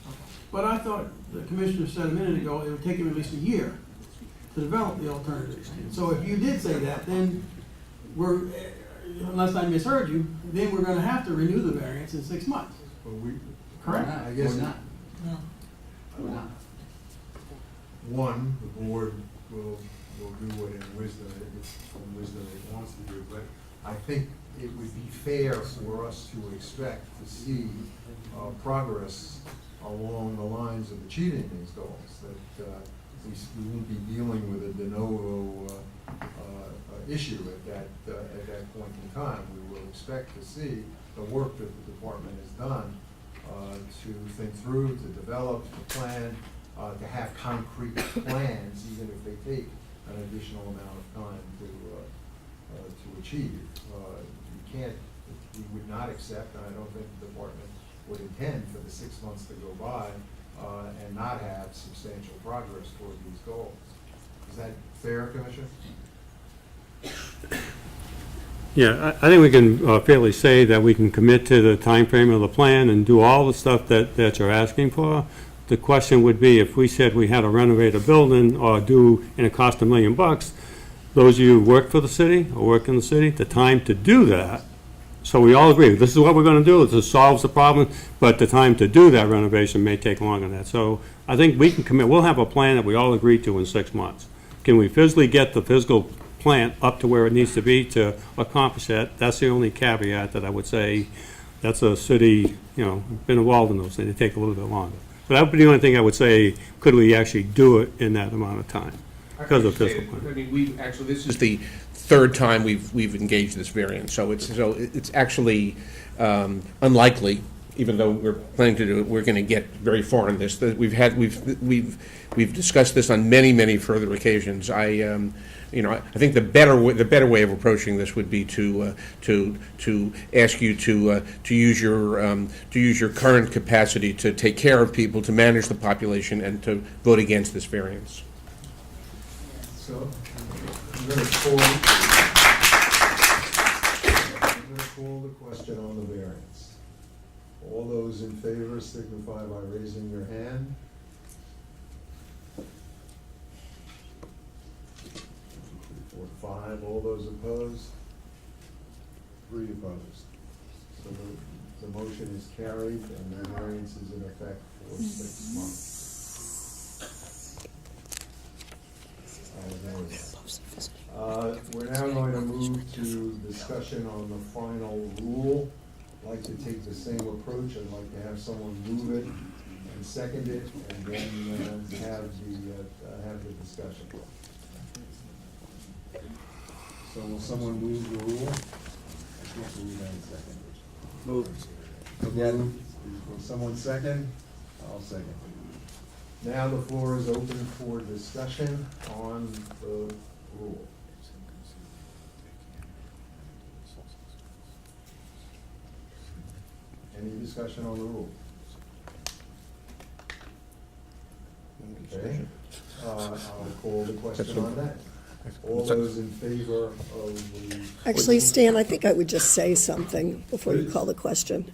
Okay. But I thought the commissioner said a minute ago it would take him at least a year to develop the alternatives. So if you did say that, then we're, unless I misheard you, then we're gonna have to renew the variance in 6 months. But we, Correct? I guess. Or not. No. Or not. One, the board will do what in wisdom it wants to do, but I think it would be fair for us to expect to see progress along the lines of achieving these goals, that we won't be dealing with a de novo issue at that point in time. We will expect to see the work that the department has done to think through, to develop, to plan, to have concrete plans, even if they take an additional amount of time to achieve. We would not accept, and I don't think the department would intend for the 6 months to go by and not have substantial progress toward these goals. Is that fair, Commissioner? Yeah, I think we can fairly say that we can commit to the time frame of the plan and do all the stuff that you're asking for. The question would be, if we said we had to renovate a building or do, and it cost $1 million, those of you who work for the city or work in the city, the time to do that, so we all agree, this is what we're gonna do, this solves the problem, but the time to do that renovation may take longer than that. So I think we can commit, we'll have a plan that we all agree to in 6 months. Can we physically get the physical plant up to where it needs to be to accomplish that? That's the only caveat that I would say. That's a city, you know, been involved in those things, they take a little bit longer. But that would be the only thing I would say, could we actually do it in that amount of time? Because of physical plan. I mean, this is the third time we've engaged this variance, so it's actually unlikely, even though we're planning to do it, we're going to get very far in this. We've discussed this on many further occasions. I think the better way of approaching this would be to ask you to use your current capacity to take care of people, to manage the population, and to vote against this variance. So, I'm going to call the question on the variance. All those in favor signify by raising your hand. 5. All those opposed? 3 opposed. So the motion is carried and the variance is in effect for 6 months. We're now going to move to discussion on the final rule. I'd like to take the same approach. I'd like to have someone move it and second it, and then have the discussion. So will someone move the rule? I can't believe that second. Move. Again, will someone second? I'll second. Now the floor is open for discussion on the rule. Any discussion on the rule? Okay. I'll call the question on that. All those in favor of the... Actually, Stan, I think I would just say something before you call the question.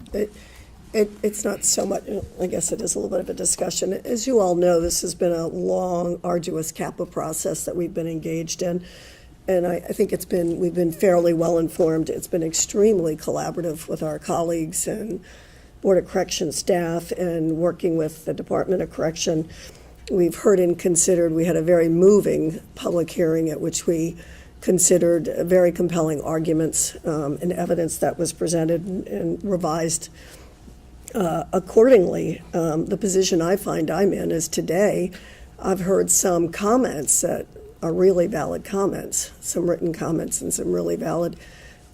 It's not so much, I guess it is a little bit of a discussion. As you all know, this has been a long, arduous CAPA process that we've been engaged in. And I think we've been fairly well informed. It's been extremely collaborative with our colleagues and Board of Correction staff and working with the Department of Correction, we've heard and considered, we had a very moving public hearing at which we considered very compelling arguments and evidence that was presented and revised accordingly. The position I find I'm in is today, I've heard some comments that are really valid comments, some written comments and some really valid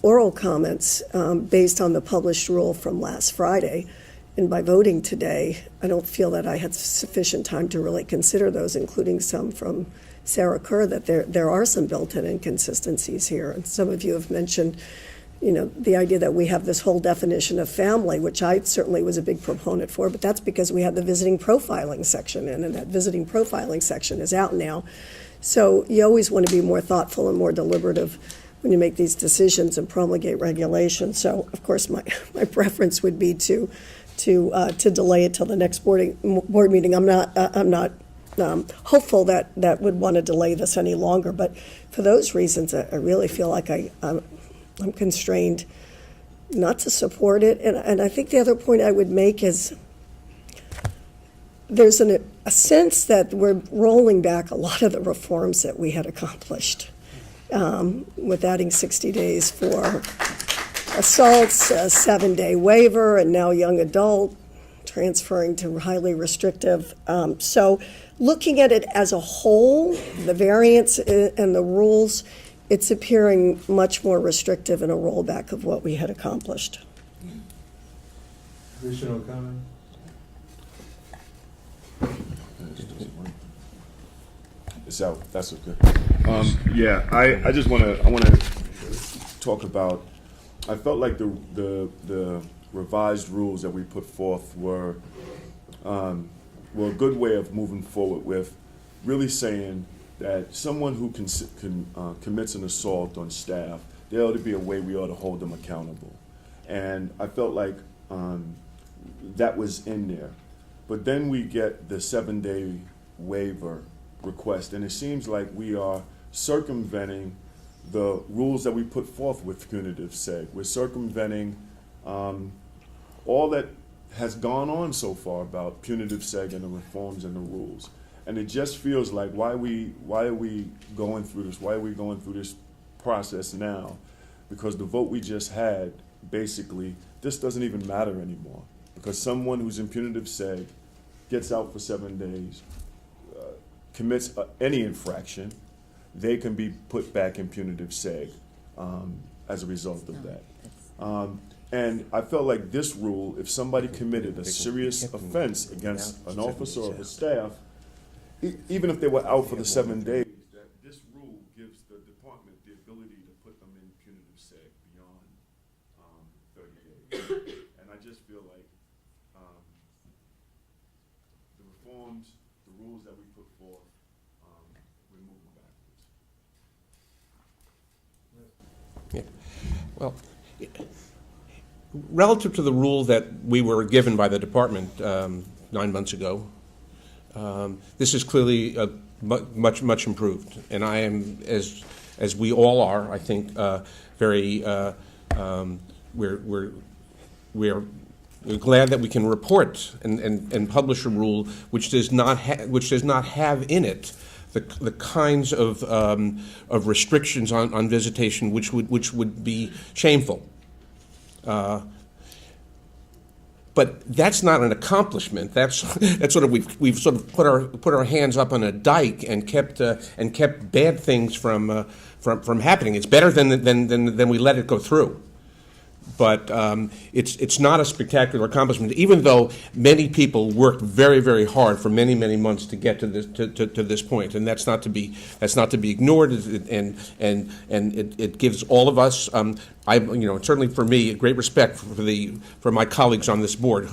oral comments based on the published rule from last Friday. And by voting today, I don't feel that I had sufficient time to really consider those, including some from Sarah Kerr, that there are some built-in inconsistencies here. And some of you have mentioned, the idea that we have this whole definition of family, which I certainly was a big proponent for, but that's because we had the visiting profiling section in, and that visiting profiling section is out now. So you always want to be more thoughtful and more deliberative when you make these decisions and promulgate regulations. So, of course, my preference would be to delay it till the next board meeting. I'm not hopeful that would want to delay this any longer, but for those reasons, I really feel like I'm constrained not to support it. And I think the other point I would make is there's a sense that we're rolling back a lot of the reforms that we had accomplished with adding 60 days for assaults, a 7-day waiver, and now young adult, transferring to highly restrictive. So looking at it as a whole, the variance and the rules, it's appearing much more restrictive and a rollback of what we had accomplished. Additional comment? It's out. That's okay. Yeah, I just want to talk about. I felt like the revised rules that we put forth were a good way of moving forward with really saying that someone who commits an assault on staff, there ought to be a way we ought to hold them accountable. And I felt like that was in there. But then we get the 7-day waiver request, and it seems like we are circumventing the rules that we put forth with punitive seg. We're circumventing all that has gone on so far about punitive seg and the reforms and the rules. And it just feels like, why are we going through this? Why are we going through this process now? Because the vote we just had, basically, this doesn't even matter anymore. Because someone who's in punitive seg gets out for 7 days, commits any infraction, they can be put back in punitive seg as a result of that. And I felt like this rule, if somebody committed a serious offense against an officer or his staff, even if they were out for the 7 days, that this rule gives the department the ability to put them in punitive seg beyond 30 days. And I just feel like the reforms, the rules that we put forth, we're moving backwards. Yeah. Well, relative to the rule that we were given by the department 9 months ago, this is clearly much improved, and I am, as we all are, I think, very. We're glad that we can report and publish a rule which does not have in it the kinds of restrictions on visitation which would be shameful. But that's not an accomplishment. That's sort of we've sort of put our hands up on a dike and kept bad things from happening. It's better than we let it go through. But it's not a spectacular accomplishment, even though many people worked very, very hard for many, many months to get to this point, and that's not to be ignored. And it gives all of us, certainly for me, great respect for my colleagues on this board,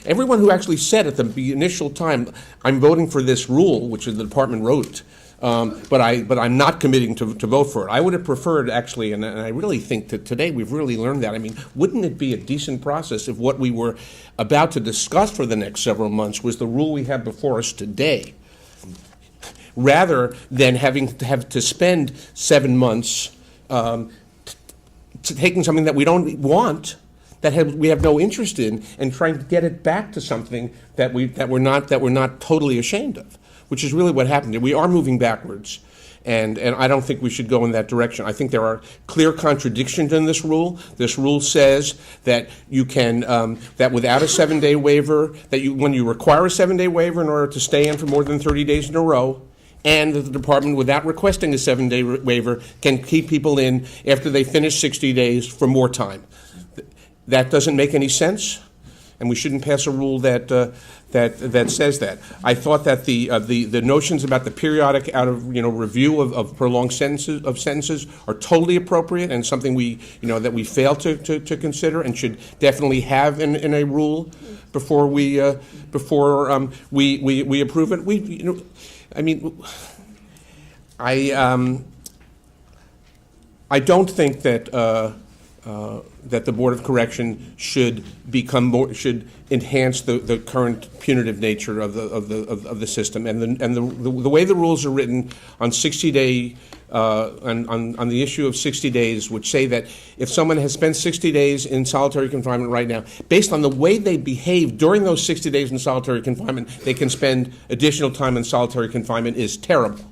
everyone who actually said at the initial time, I'm voting for this rule, which the department wrote. But I'm not committing to vote for it. I would have preferred, actually, and I really think that today we've really learned that. I mean, wouldn't it be a decent process if what we were about to discuss for the next several months was the rule we have before us today, rather than having to spend 7 months taking something that we don't want, we have no interest in, and trying to get it back to something that we're not totally ashamed of, which is really what happened. We are moving backwards. And I don't think we should go in that direction. I think there are clear contradictions in this rule. This rule says that you can, that without a 7-day waiver, when you require a 7-day waiver in order to stay in for more than 30 days in a row, and that the department, without requesting a 7-day waiver, can keep people in after they finish 60 days for more time. That doesn't make any sense, and we shouldn't pass a rule that says that. I thought that the notions about the periodic review of prolonged sentences are totally appropriate and something that we fail to consider and should definitely have in a rule before we approve it. I don't think that that the Board of Correction should enhance the current punitive nature of the system, and the way the rules are written on 60-day on the issue of 60 days, which say that if someone has spent 60 days in solitary confinement right now, based on the way they behave during those 60 days in solitary confinement, they can spend additional time in solitary confinement, is terrible,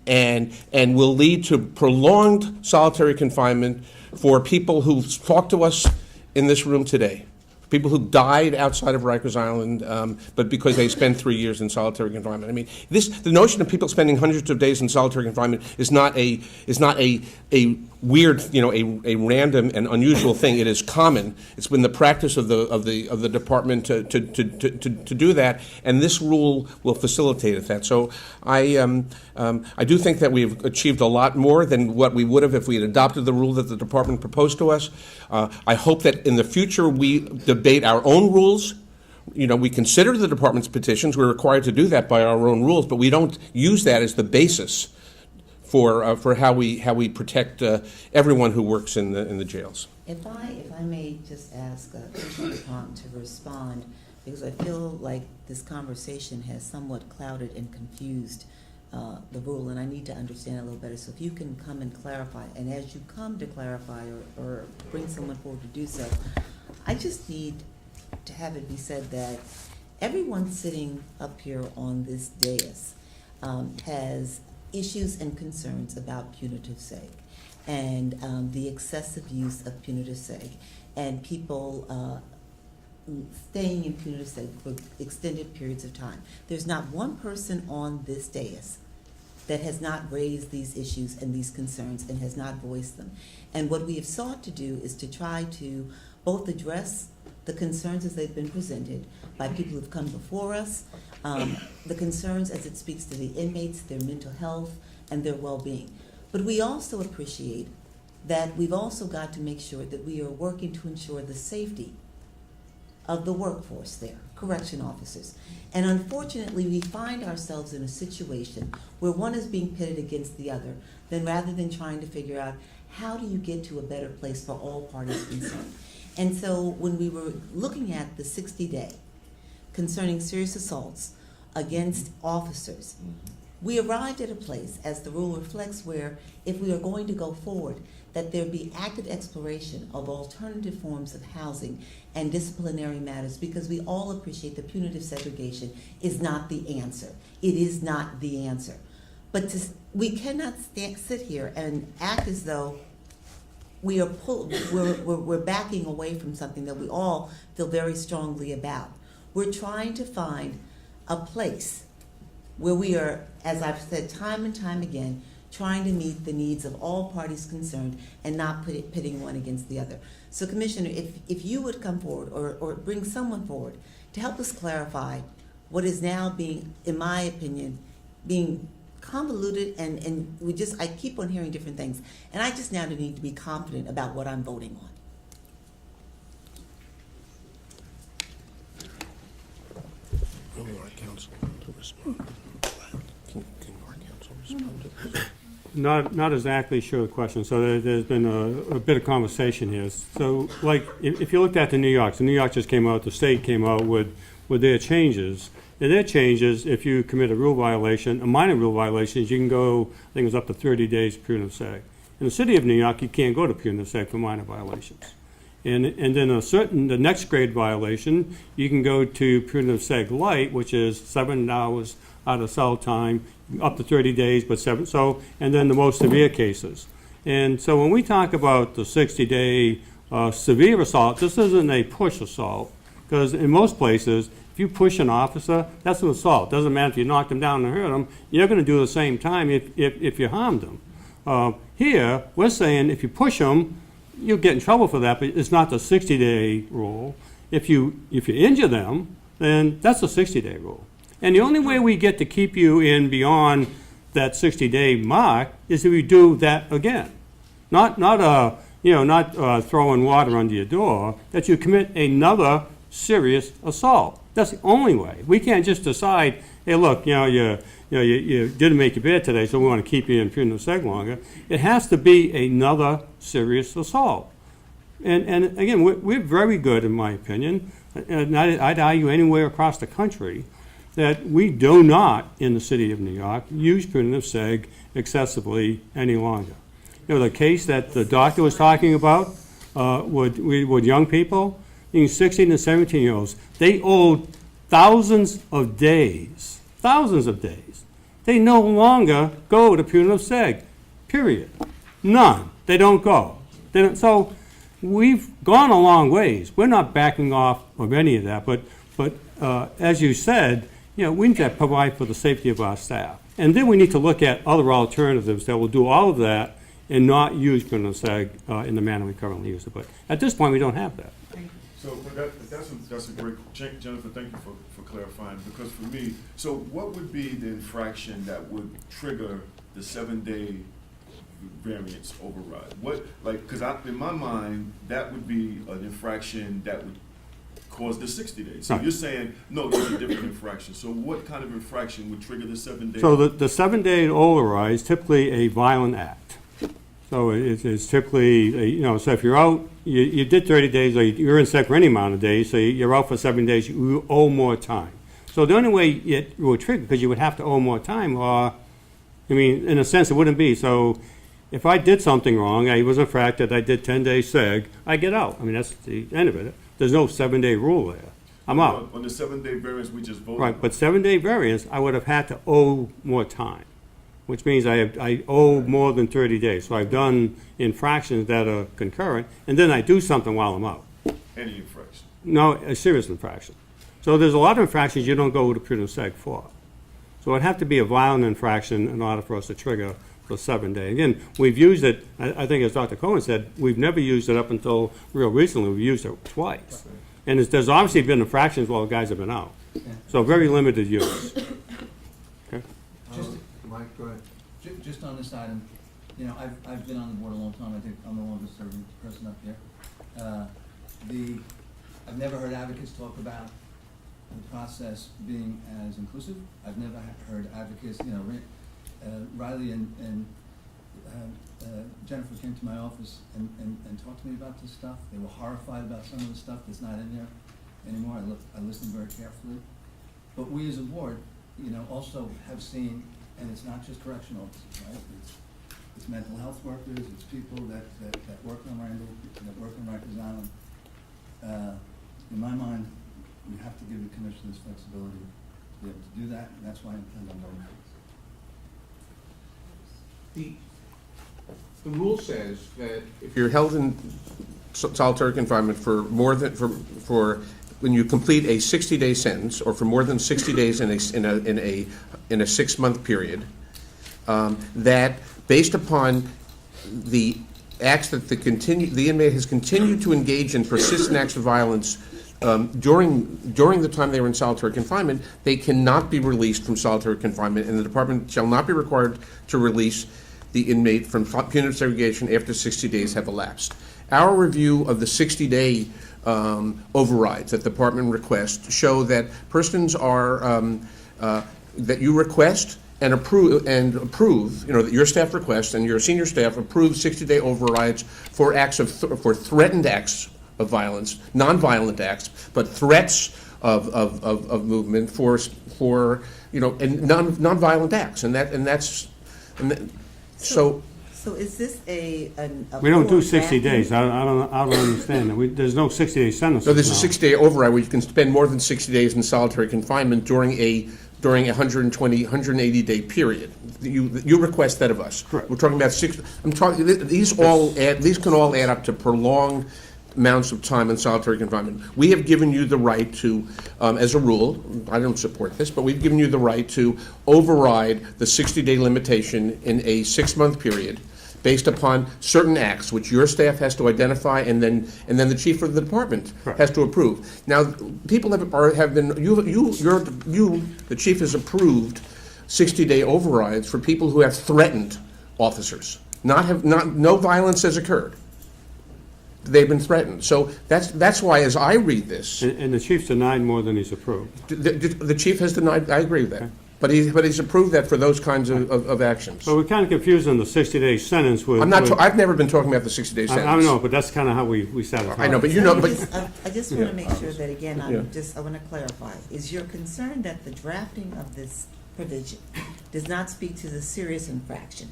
and will lead to prolonged solitary confinement for people who talk to us in this room today, people who died outside of Rikers Island, but because they spent 3 years in solitary confinement. The notion of people spending hundreds of days in solitary confinement is not a weird, a random and unusual thing. It is common. It's been the practice of the department to do that, and this rule will facilitate that. So I do think that we've achieved a lot more than what we would have if we had adopted the rule that the department proposed to us. I hope that in the future we debate our own rules. We consider the department's petitions. We're required to do that by our own rules, but we don't use that as the basis for how we protect everyone who works in the jails. If I may just ask Commissioner DuPont to respond, because I feel like this conversation has somewhat clouded and confused the rule, and I need to understand it a little better. So if you can come and clarify, and as you come to clarify or bring someone forward to do so, I just need to have it be said that everyone sitting up here on this dais has issues and concerns about punitive seg and the excessive use of punitive seg and people staying in punitive seg for extended periods of time. There's not one person on this dais that has not raised these issues and these concerns and has not voiced them. And what we have sought to do is to try to both address the concerns as they've been presented by people who've come before us, the concerns as it speaks to the inmates, their mental health, and their well-being. But we also appreciate that we've also got to make sure that we are working to ensure the safety of the workforce there, correction officers. And unfortunately, we find ourselves in a situation where one is being pitted against the other, then rather than trying to figure out how do you get to a better place for all parties concerned. And so when we were looking at the 60-day concerning serious assaults against officers, we arrived at a place, as the rule reflects, where if we are going to go forward, that there be active exploration of alternative forms of housing and disciplinary matters, because we all appreciate that punitive segregation is not the answer. It is not the answer. But we cannot sit here and act as though we're backing away from something that we all feel very strongly about. We're trying to find a place where we are, as I've said time and time again, trying to meet the needs of all parties concerned and not pitting one against the other. So Commissioner, if you would come forward or bring someone forward to help us clarify what is now being, in my opinion, being convoluted, and I keep on hearing different things, and I just now need to be confident about what I'm voting on. Not exactly sure the question. So there's been a bit of conversation here. So, like, if you looked at New York just came out, the state came out with their changes. And their changes, if you commit a rule violation, a minor rule violation, you can go, I think it was up to 30 days punitive seg. In the city of New York, you can't go to punitive seg for minor violations. And then the next grade violation, you can go to punitive seg light, which is 7 hours out of cell time, up to 30 days, but and then the most severe cases. And so when we talk about the 60-day severe assault, this isn't a push assault, because in most places, if you push an officer, that's an assault. Doesn't matter if you knock them down and hurt them, you're going to do the same time if you harmed them. Here, we're saying if you push them, you'll get in trouble for that, but it's not the 60-day rule. If you injure them, then that's a 60-day rule. And the only way we get to keep you in beyond that 60-day mark is if we do that again. Not throwing water under your door, that you commit another serious assault. That's the only way. We can't just decide, hey, look, you didn't make your bed today, so we want to keep you in punitive seg longer. It has to be another serious assault. And again, we're very good, in my opinion, and I'd argue anywhere across the country, that we do not, in the city of New York, use punitive seg excessively any longer. The case that the doctor was talking about with young people, 16 and 17-year-olds, they owed thousands of days. They no longer go to punitive seg, period. None. They don't go. So we've gone a long ways. We're not backing off of any of that, but as you said, we need to provide for the safety of our staff. And then we need to look at other alternatives that will do all of that and not use punitive seg in the manner we currently use it. But at this point, we don't have that. So that's a great, Jennifer, thank you for clarifying, because for me, so what would be the infraction that would trigger the 7-day variance override? Because in my mind, that would be an infraction that would cause the 60 days. So you're saying, no, there's a different infraction. So what kind of infraction would trigger the 7 days? So the 7-day override is typically a violent act. So it's typically, so if you're out, you did 30 days, or you're in sec for any amount of days, so you're out for 7 days, you owe more time. So the only way it would trigger, because you would have to owe more time, in a sense, it wouldn't be. So if I did something wrong, I was infracted, I did 10 days seg, I get out. That's the end of it. There's no 7-day rule there. I'm out. On the 7-day variance, we just voted. Right, but 7-day variance, I would have had to owe more time, which means I owe more than 30 days. So I've done infractions that are concurrent, and then I do something while I'm out. Any infraction? No, a serious infraction. So there's a lot of infractions you don't go to punitive seg for. So it'd have to be a violent infraction in order for us to trigger the 7-day. Again, we've used it, I think as Dr. Cohen said, we've never used it up until real recently. We've used it twice. And there's obviously been infractions while the guys have been out. So very limited use. Okay. Mike, go ahead. Just on this item, I've been on the board a long time. I think I'm the longest serving person up here. I've never heard advocates talk about the process being as inclusive. I've never heard advocates, Riley and Jennifer came to my office and talked to me about this stuff. They were horrified about some of the stuff that's not in there anymore. I listened very carefully. But we as a board, also have seen, and it's not just correctional officers, right? It's mental health workers, it's people that work on Randall, that work on Rikers Island. In my mind, we have to give the commissioners flexibility to be able to do that, and that's why I intend on going for it. The rule says that if you're held in solitary confinement for more than for when you complete a 60-day sentence, or for more than 60 days in a 6-month period, that based upon the acts that the inmate has continued to engage in persistent acts of violence during the time they were in solitary confinement, they cannot be released from solitary confinement, and the department shall not be required to release the inmate from punitive segregation after 60 days have elapsed. Our review of the 60-day overrides that the department requests show that persons are that you request and approve, that your staff requests and your senior staff approve 60-day overrides for for threatened acts of violence, non-violent acts, but threats of movement for and non-violent acts, so So is this a We don't do full 60 drafting? days. I don't understand that. There's no 60-day sentences So there's a now. 60-day override where you can spend more than 60 days in solitary confinement during a 180-day period. You request that of us. Correct. We're talking about these can all add up to prolonged amounts of time in solitary confinement. We have given you the right to, as a rule, I don't support this, but we've given you the right to override the 60-day limitation in a 6-month period based upon certain acts, which your staff has to identify, and then the chief of the department has to approve. Now, people have been, the chief has approved 60-day overrides for people who have threatened officers. No violence has occurred. They've been threatened. So that's why, as I read this, And the chief's denied more than he's approved. the chief has denied. I agree with that, but he's approved that for those kinds of actions. But we're kind of confused on the 60-day sentence with... I've never been talking about the 60-day sentence. I know, but that's kind of how we satisfy. I know, but I just want to make sure that, again, I want to clarify. Is your concern that the drafting of this provision does not speak to the serious infraction?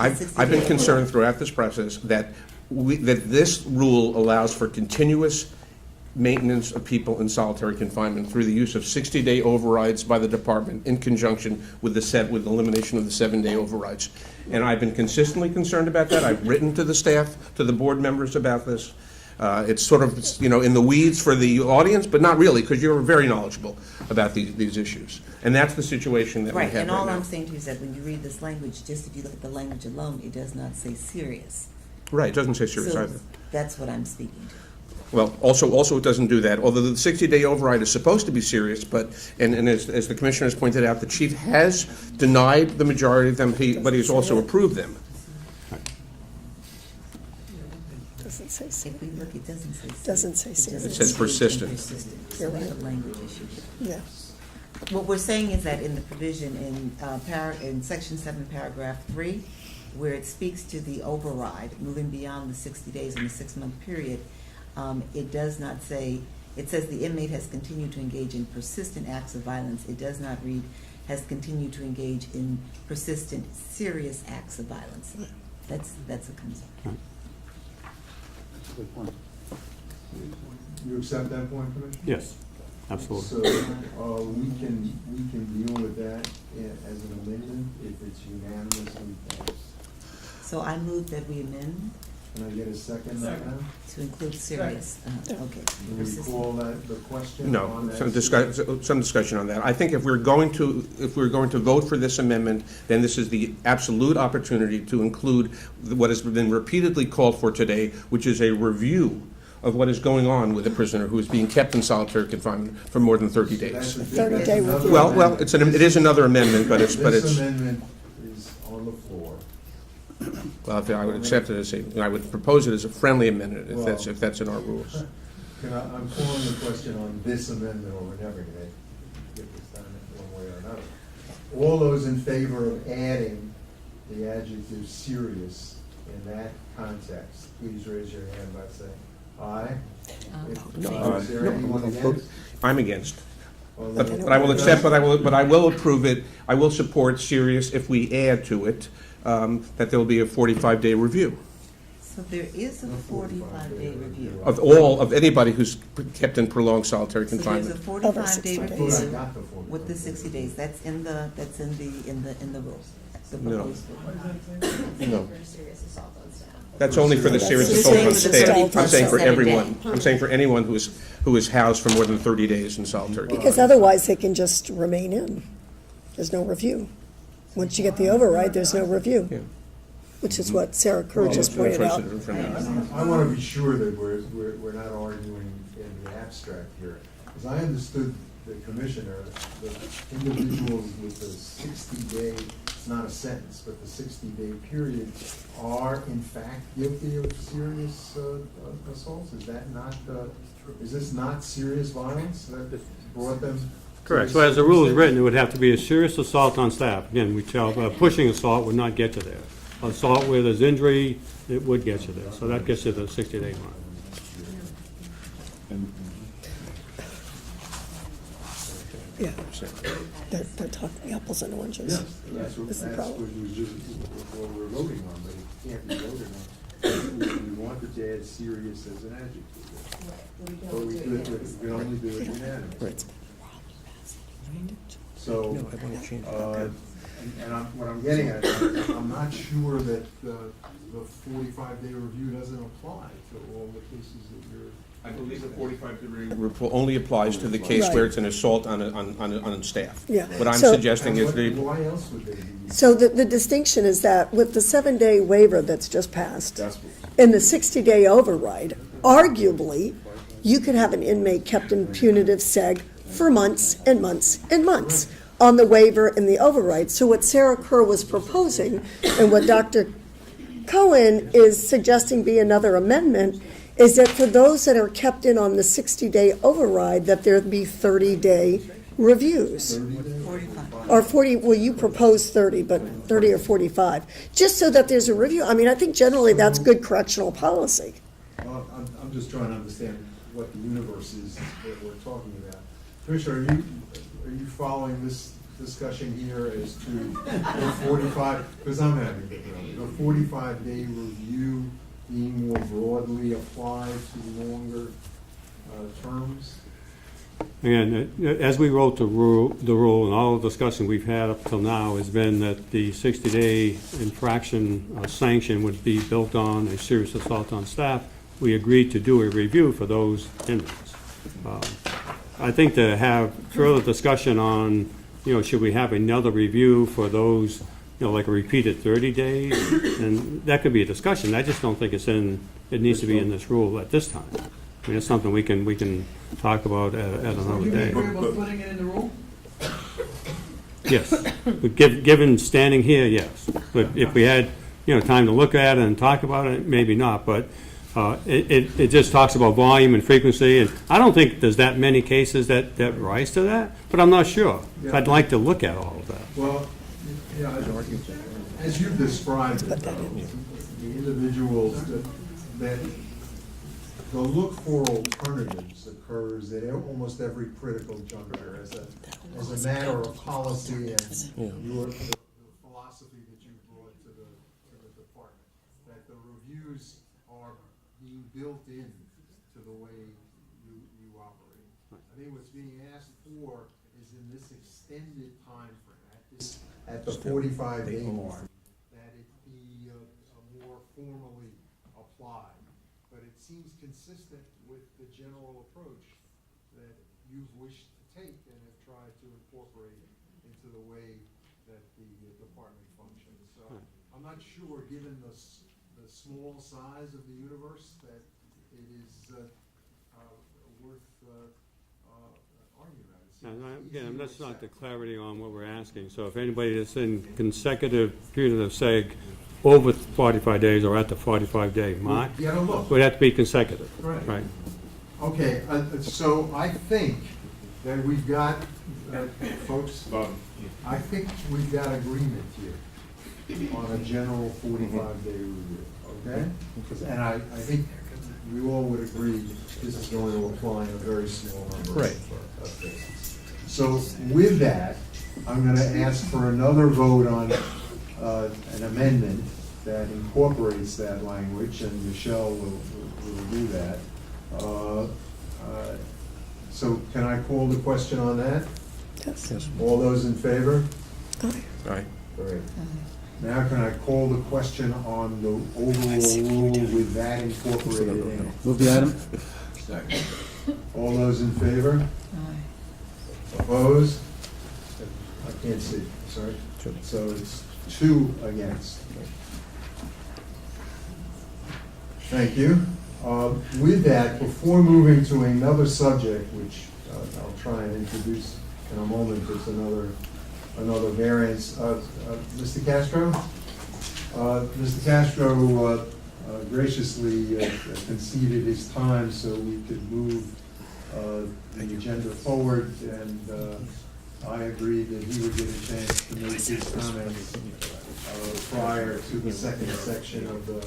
I've been concerned throughout this process that this rule allows for continuous maintenance of people in solitary confinement through the use of 60-day overrides by the department in conjunction with the elimination of the 7-day overrides. And I've been consistently concerned about that. I've written to the staff, to the board members about this. It's sort of, in the weeds for the audience, but not really, because you're very knowledgeable about these issues. And that's the situation that we have right now. And all I'm saying to you is that when you read this language, just if you look at the language alone, it does not say serious. Right, it doesn't say serious So either. that's what I'm speaking to. Well, also it doesn't do that, although the 60-day override is supposed to be serious, but, and as the commissioner has pointed out, the chief has denied the majority of them, but he's also approved them. Doesn't say If serious. we look, it doesn't say serious. Doesn't say serious. It says persistent. You're So we right. have a language issue here. Yeah. What we're saying is that in the provision in section 7, paragraph 3, where it speaks to the override, moving beyond the 60 days in the 6-month period, it does not say, it says the inmate has continued to engage in persistent acts of violence. It does not read has continued to engage in persistent, serious acts of violence. That's a concern. You accept that point, Commissioner? Yes, absolutely. So, we can deal with that as an amendment if it's unanimously passed. So I move that we amend Can I get a second right now? to include serious, okay. Can we call that the question No, on that? some discussion on that. I think if we're going to vote for this amendment, then this is the absolute opportunity to include what has been repeatedly called for today, which is a review of what is going on with a prisoner who is being kept in solitary confinement for more than 30 days. 30-day review. Well, it is another amendment, but it's. This amendment is on the floor. Well, I would accept it as I would propose it as a friendly amendment if that's in our rules. I'm calling the question on this amendment, or we're never going to get this done one way or another. All those in favor of adding the adjective serious in that context, please raise your hand by saying aye. Is there anyone against? I'm against. Well, But then- I will accept, but I will approve it. I will support serious if we add to it that there will be a 45-day review So there is a 45-day review. of anybody who's kept in prolonged solitary So there's confinement. a 45-day Over 60 review days. with the 60 days. That's in the rules. The No. proposed rule. No. That's only for the serious assault on staff. I'm saying for everyone. I'm saying for anyone who is housed for more than 30 days in solitary confinement. Because otherwise, they can just remain in. There's no review. Once you get the override, there's no review. Yeah. Which is what Sarah Kerr just pointed out. I want to be sure that we're not arguing in the abstract here. As I understood the commissioner, the individuals with the 60-day, it's not a sentence, but the 60-day period are in fact guilty of serious assaults? Is this not serious violence that brought them? Correct. So as the rule is written, it would have to be a serious assault on staff. Again, we tell, pushing assault would not get you there. Assault where there's injury, it would get you there. So that gets you the 60-day mark. Yeah. They're talking apples and oranges. Yes, that's what, That's the that's problem. what was just, what we're voting on, but it can't be voted on. We wanted to add serious as an adjective. But we could only do it unanimously. So, what I'm getting at, I'm not sure that the 45-day review doesn't apply to all the cases that you're. I believe the 45-day review only applies to the case where it's an assault on staff. Yeah. What I'm So- suggesting is Why else would they be? So the distinction is that with the 7-day waiver that's just passed, in the 60-day override, arguably, you could have an inmate kept in punitive seg for months and months and months on the waiver and the override. So what Sarah Kerr was proposing, and what Dr. Cohen is suggesting be another amendment, is that for those that are kept in on the 60-day override, that there be 30-day reviews. Or 40, well, you propose 30, but 30 or 45, just so that there's a review. I mean, I think generally that's good correctional policy. Well, I'm just trying to understand what the universe is that we're talking about. Commissioner, are you following this discussion here as to the 45, because I'm having difficulty, the 45-day review being more broadly applied to longer terms? Again, as we wrote the rule, and all the discussion we've had up till now has been that the 60-day infraction sanction would be built on a serious assault on staff. We agreed to do a review for those inmates. I think to have further discussion on, should we have another review for those, like a repeated 30 days, and that could be a discussion. I just don't think it needs to be in this rule at this time. I mean, it's something we can talk about at another day. Would you be agreeable putting it in the rule? Yes, but given standing here, yes. But if we had, time to look at it and talk about it, maybe not. But it just talks about volume and frequency, and I don't think there's that many cases that rise to that. But I'm not sure. Yeah. I'd like to look at all of that. Well, as you've described it, the individuals that the look for alternatives occurs at almost every critical juncture as a matter of policy and the philosophy that you brought to the department, that the reviews are being built in to the way you operate. I think what's being asked for is in this extended time frame, at the 45-day mark, that it be more formally applied. But it seems consistent with the general approach that you've wished to take and have tried to incorporate into the way that the department functions. So I'm not sure, given the small size of the universe, that it is worth arguing about. Again, that's not the clarity on what we're asking. So if anybody is in consecutive punitive seg over 45 days or at the 45-day mark, would have to be consecutive. Right. Okay, so I think that we've got, folks, I think we've got agreement here on a general 45-day review, okay? And I think we all would agree this is going to apply in a very small number of cases. So with that, I'm going to ask for another vote on an amendment that incorporates that language, and Michelle will do that. So can I call the question on that? Yes. All those in favor? Aye. Great. Now can I call the question on the overall rule with that incorporated in it? Move the item. Second. All those in favor? Opposed? I can't see, sorry. So it's 2 against. Thank you. With that, before moving to another subject, which I'll try and introduce in a moment, there's another variance. Mr. Castro? Mr. Castro graciously conceded his time so we could move the agenda forward, and I agreed that he would get a chance to make his comments prior to the second section of the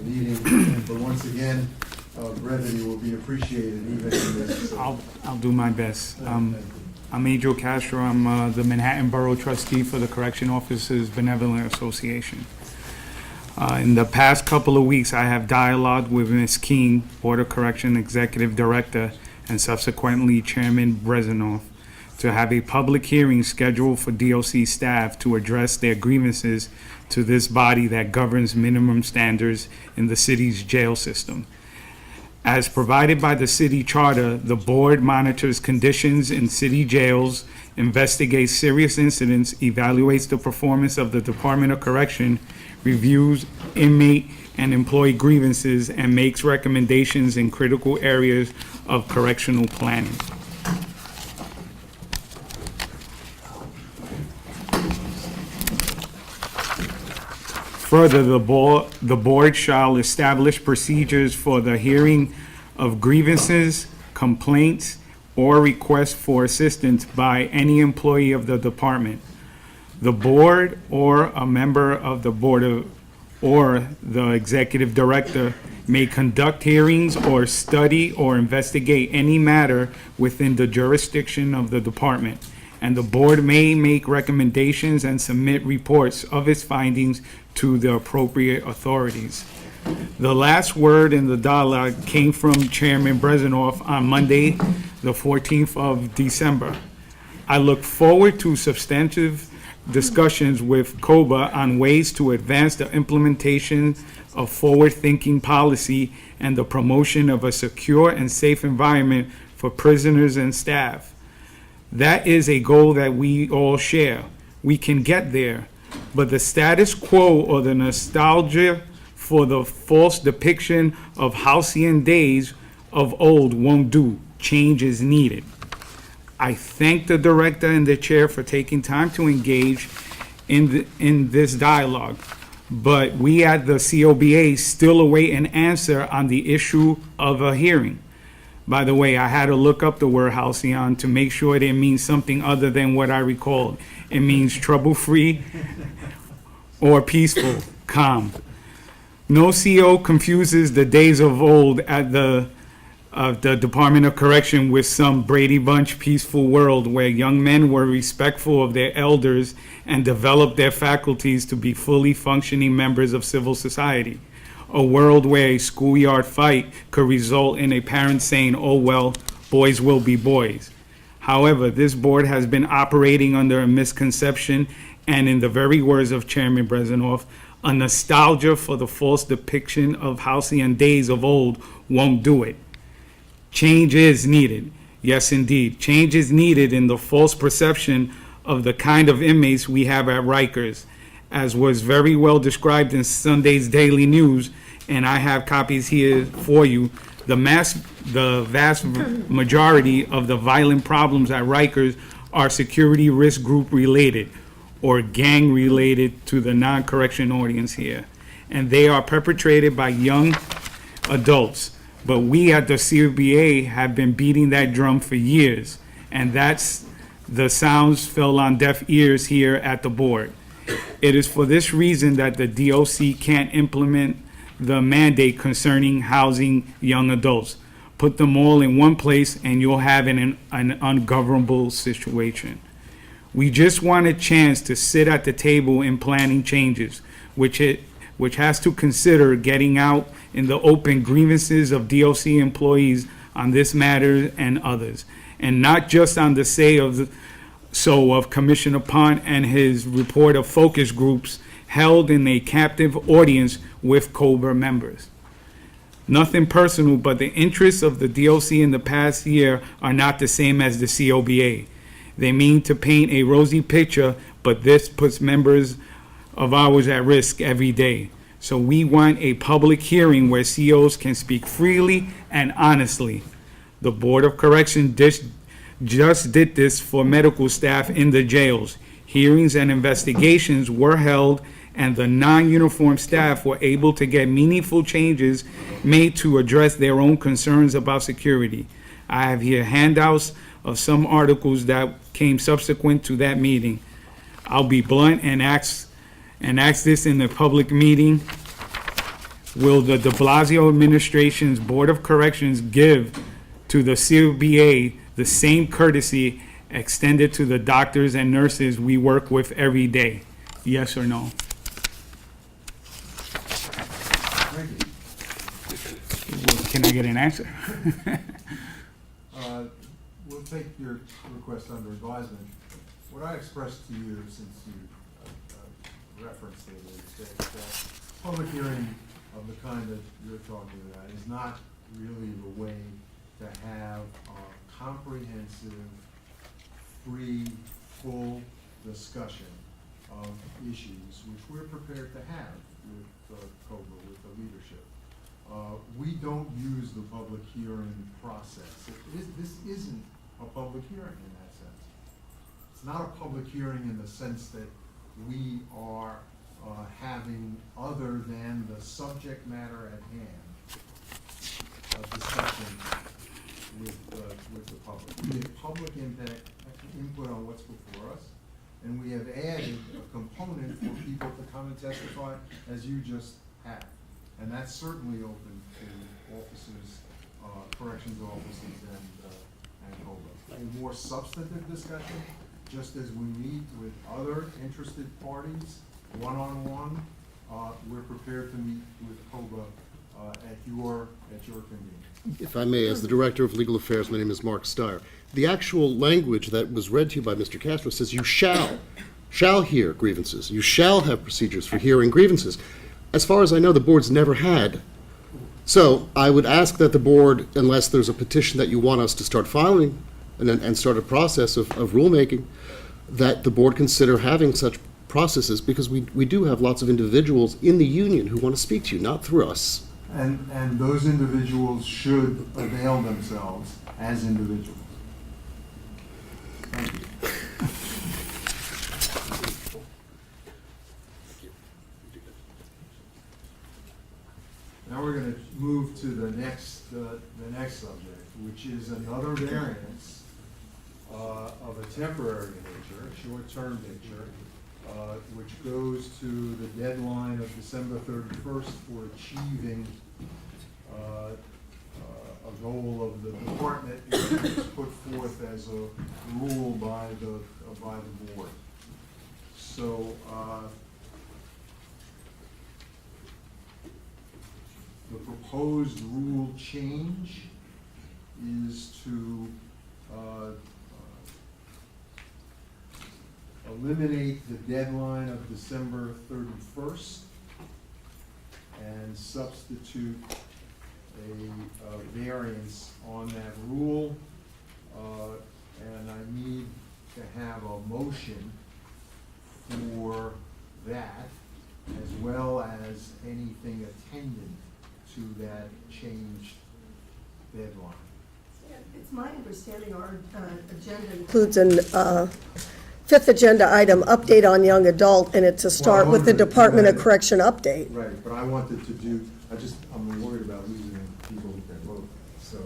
meeting. But once again, brevity will be appreciated even in this. I'll do my best. I'm Adriel Castro. I'm the Manhattan Borough Trustee for the Correction Officers Benevolent Association. In the past couple of weeks, I have dialogued with Ms. King, Board of Correction Executive Director, and subsequently Chairman Brezhnev, to have a public hearing scheduled for DOC staff to address their grievances to this body that governs minimum standards in the city's jail system. As provided by the city charter, the board monitors conditions in city jails, investigates serious incidents, evaluates the performance of the Department of Correction, reviews inmate and employee grievances, and makes recommendations in critical areas of correctional planning. Further, the board shall establish procedures for the hearing of grievances, complaints, or requests for assistance by any employee of the department. The board or a member of the board or the executive director may conduct hearings or study or investigate any matter within the jurisdiction of the department, and the board may make recommendations and submit reports of its findings to the appropriate authorities. The last word in the dialogue came from Chairman Brezhnev on Monday, the 14th of December. I look forward to substantive discussions with COBA on ways to advance the implementation of forward-thinking policy and the promotion of a secure and safe environment for prisoners and staff. That is a goal that we all share. We can get there, but the status quo or the nostalgia for the false depiction of halcyon days of old won't do. Change is needed. I thank the director and the chair for taking time to engage in this dialogue, but we at the COBA still await an answer on the issue of a hearing. By the way, I had to look up the word halcyon to make sure it means something other than what I recalled. It means trouble-free or peaceful, calm. No CO confuses the days of old at the Department of Correction with some Brady Bunch peaceful world where young men were respectful of their elders and developed their faculties to be fully functioning members of civil society. A world where a schoolyard fight could result in a parent saying, "Oh well, boys will be boys." However, this board has been operating under a misconception, and in the very words of Chairman Brezhnev, a nostalgia for the false depiction of halcyon days of old won't do it. Change is needed. Yes, indeed. Change is needed in the false perception of the kind of inmates we have at Rikers, as was very well described in Sunday's Daily News, and I have copies here for you. The vast majority of the violent problems at Rikers are security risk group related or gang related to the non-correction audience here, and they are perpetrated by young adults. But we at the COBA have been beating that drum for years, and that's the sounds fell on deaf ears here at the board. It is for this reason that the DOC can't implement the mandate concerning housing young adults. Put them all in one place and you'll have an ungovernable situation. We just want a chance to sit at the table in planning changes, which has to consider getting out in the open grievances of DOC employees on this matter and others, and not just on the say of Commissioner Pont and his report of focus groups held in a captive audience with COBRA members. Nothing personal, but the interests of the DOC in the past year are not the same as the COBA. They mean to paint a rosy picture, but this puts members of ours at risk every day. So we want a public hearing where COs can speak freely and honestly. The Board of Correction just did this for medical staff in the jails. Hearings and investigations were held, and the non-uniformed staff were able to get meaningful changes made to address their own concerns about security. I have here handouts of some articles that came subsequent to that meeting. I'll be blunt and ask this in the public meeting. Will the de Blasio administration's Board of Corrections give to the COBA the same courtesy extended to the doctors and nurses we work with every day? Yes or no? Well, can I get an answer? We'll take your request under advisement. What I expressed to you, since you referenced it, is that public hearing of the kind that you're talking about is not really the way to have a comprehensive, free, full discussion of issues, which we're prepared to have with COBRA, with the leadership. We don't use the public hearing process. This isn't a public hearing in that sense. It's not a public hearing in the sense that we are having, other than the subject matter at hand, a discussion with the public. We have public input on what's before us, and we have added a component for people to come and testify, as you just have. And that's certainly open to officers, corrections officers, and COBRA. A more substantive discussion, just as we meet with other interested parties, one-on-one, we're prepared to meet with COBRA at your convenience. If I may, as the Director of Legal Affairs, my name is Mark Steyer. The actual language that was read to you by Mr. Castro says you shall hear grievances. You shall have procedures for hearing grievances. As far as I know, the board's never had. So I would ask that the board, unless there's a petition that you want us to start filing and start a process of rulemaking, that the board consider having such processes, because we do have lots of individuals in the union who want to speak to you, not through us. And those individuals should avail themselves as individuals. Thank you. Now we're going to move to the next subject, which is another variance of a temporary nature, a short-term nature, which goes to the deadline of December 31st for achieving a goal of the department, which was put forth as a rule by the board. So the proposed rule change is to eliminate the deadline of December 31st and substitute a variance on that rule. And I need to have a motion for that, as well as anything attendant to that changed deadline. It's my understanding our agenda includes an fifth agenda item, update on young adult, and it's a start with the Department of Correction update. Right, but I wanted to do, I'm worried about losing people who can vote, so.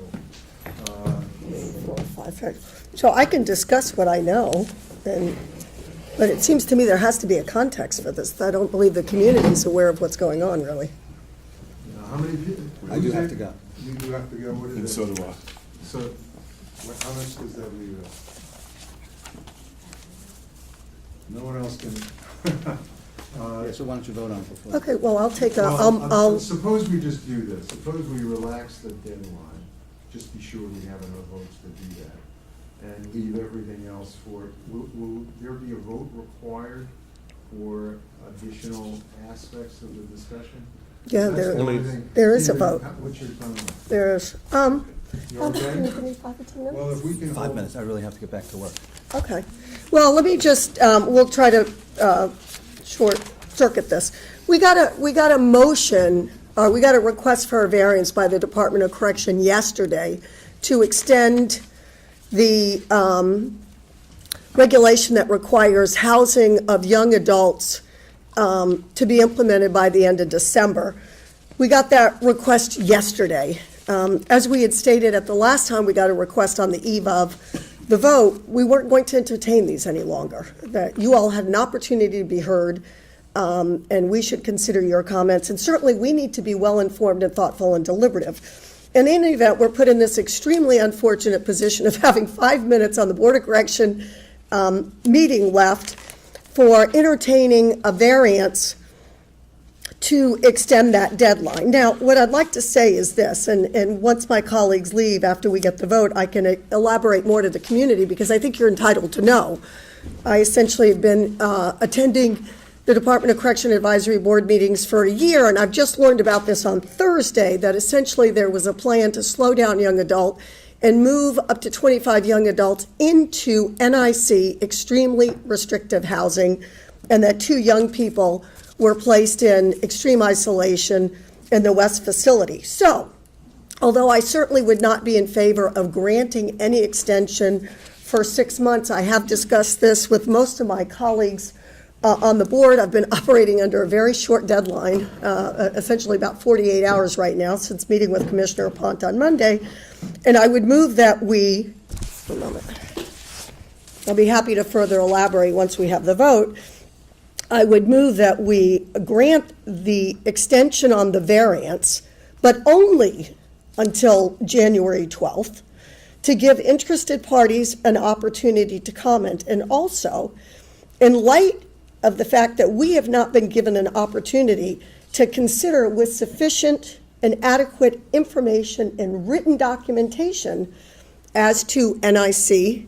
4, 5, 6. So I can discuss what I know, but it seems to me there has to be a context for this. I don't believe the community is aware of what's going on, really. How many people? I do have to go. You do have to go, what is it? And so do I. So, how much does that leave us? No one else can. Yeah, so why don't you vote on it before? Okay, well, I'll take a, Well, I'll, suppose we just do this. Suppose we relax the deadline, just be sure we have enough votes to do that, and leave everything else for, will there be a vote required for additional aspects of the discussion? yeah, That's the only thing. there is a Stephen, vote. What's your time? There is, You okay? can you give me 5 or 10 minutes? Well, if we can. 5 minutes, I really have to get back to work. Okay. Well, let me just, we'll try to short circuit this. We got a motion, we got a request for a variance by the Department of Correction yesterday to extend the regulation that requires housing of young adults to be implemented by the end of December. We got that request yesterday. As we had stated at the last time we got a request on the eve of the vote, we weren't going to entertain these any longer. That you all had an opportunity to be heard, and we should consider your comments. And certainly we need to be well-informed and thoughtful and deliberative. And in any event, we're put in this extremely unfortunate position of having 5 minutes on the Board of Correction meeting left for entertaining a variance to extend that deadline. Now, what I'd like to say is this, and once my colleagues leave after we get the vote, I can elaborate more to the community because I think you're entitled to know. I essentially have been attending the Department of Correction Advisory Board meetings for a year, and I've just learned about this on Thursday, that essentially there was a plan to slow down young adult and move up to 25 young adults into NYC, extremely restrictive housing, and that 2 young people were placed in extreme isolation in the West facility. So, although I certainly would not be in favor of granting any extension for 6 months, I have discussed this with most of my colleagues on the board. I've been operating under a very short deadline, essentially about 48 hours right now, since meeting with Commissioner Pont on Monday. And I would move that we, one moment, I'll be happy to further elaborate once we have the vote. I would move that we grant the extension on the variance, but only until January 12th, to give interested parties an opportunity to comment. And also, in light of the fact that we have not been given an opportunity to consider with sufficient and adequate information and written documentation as to NIC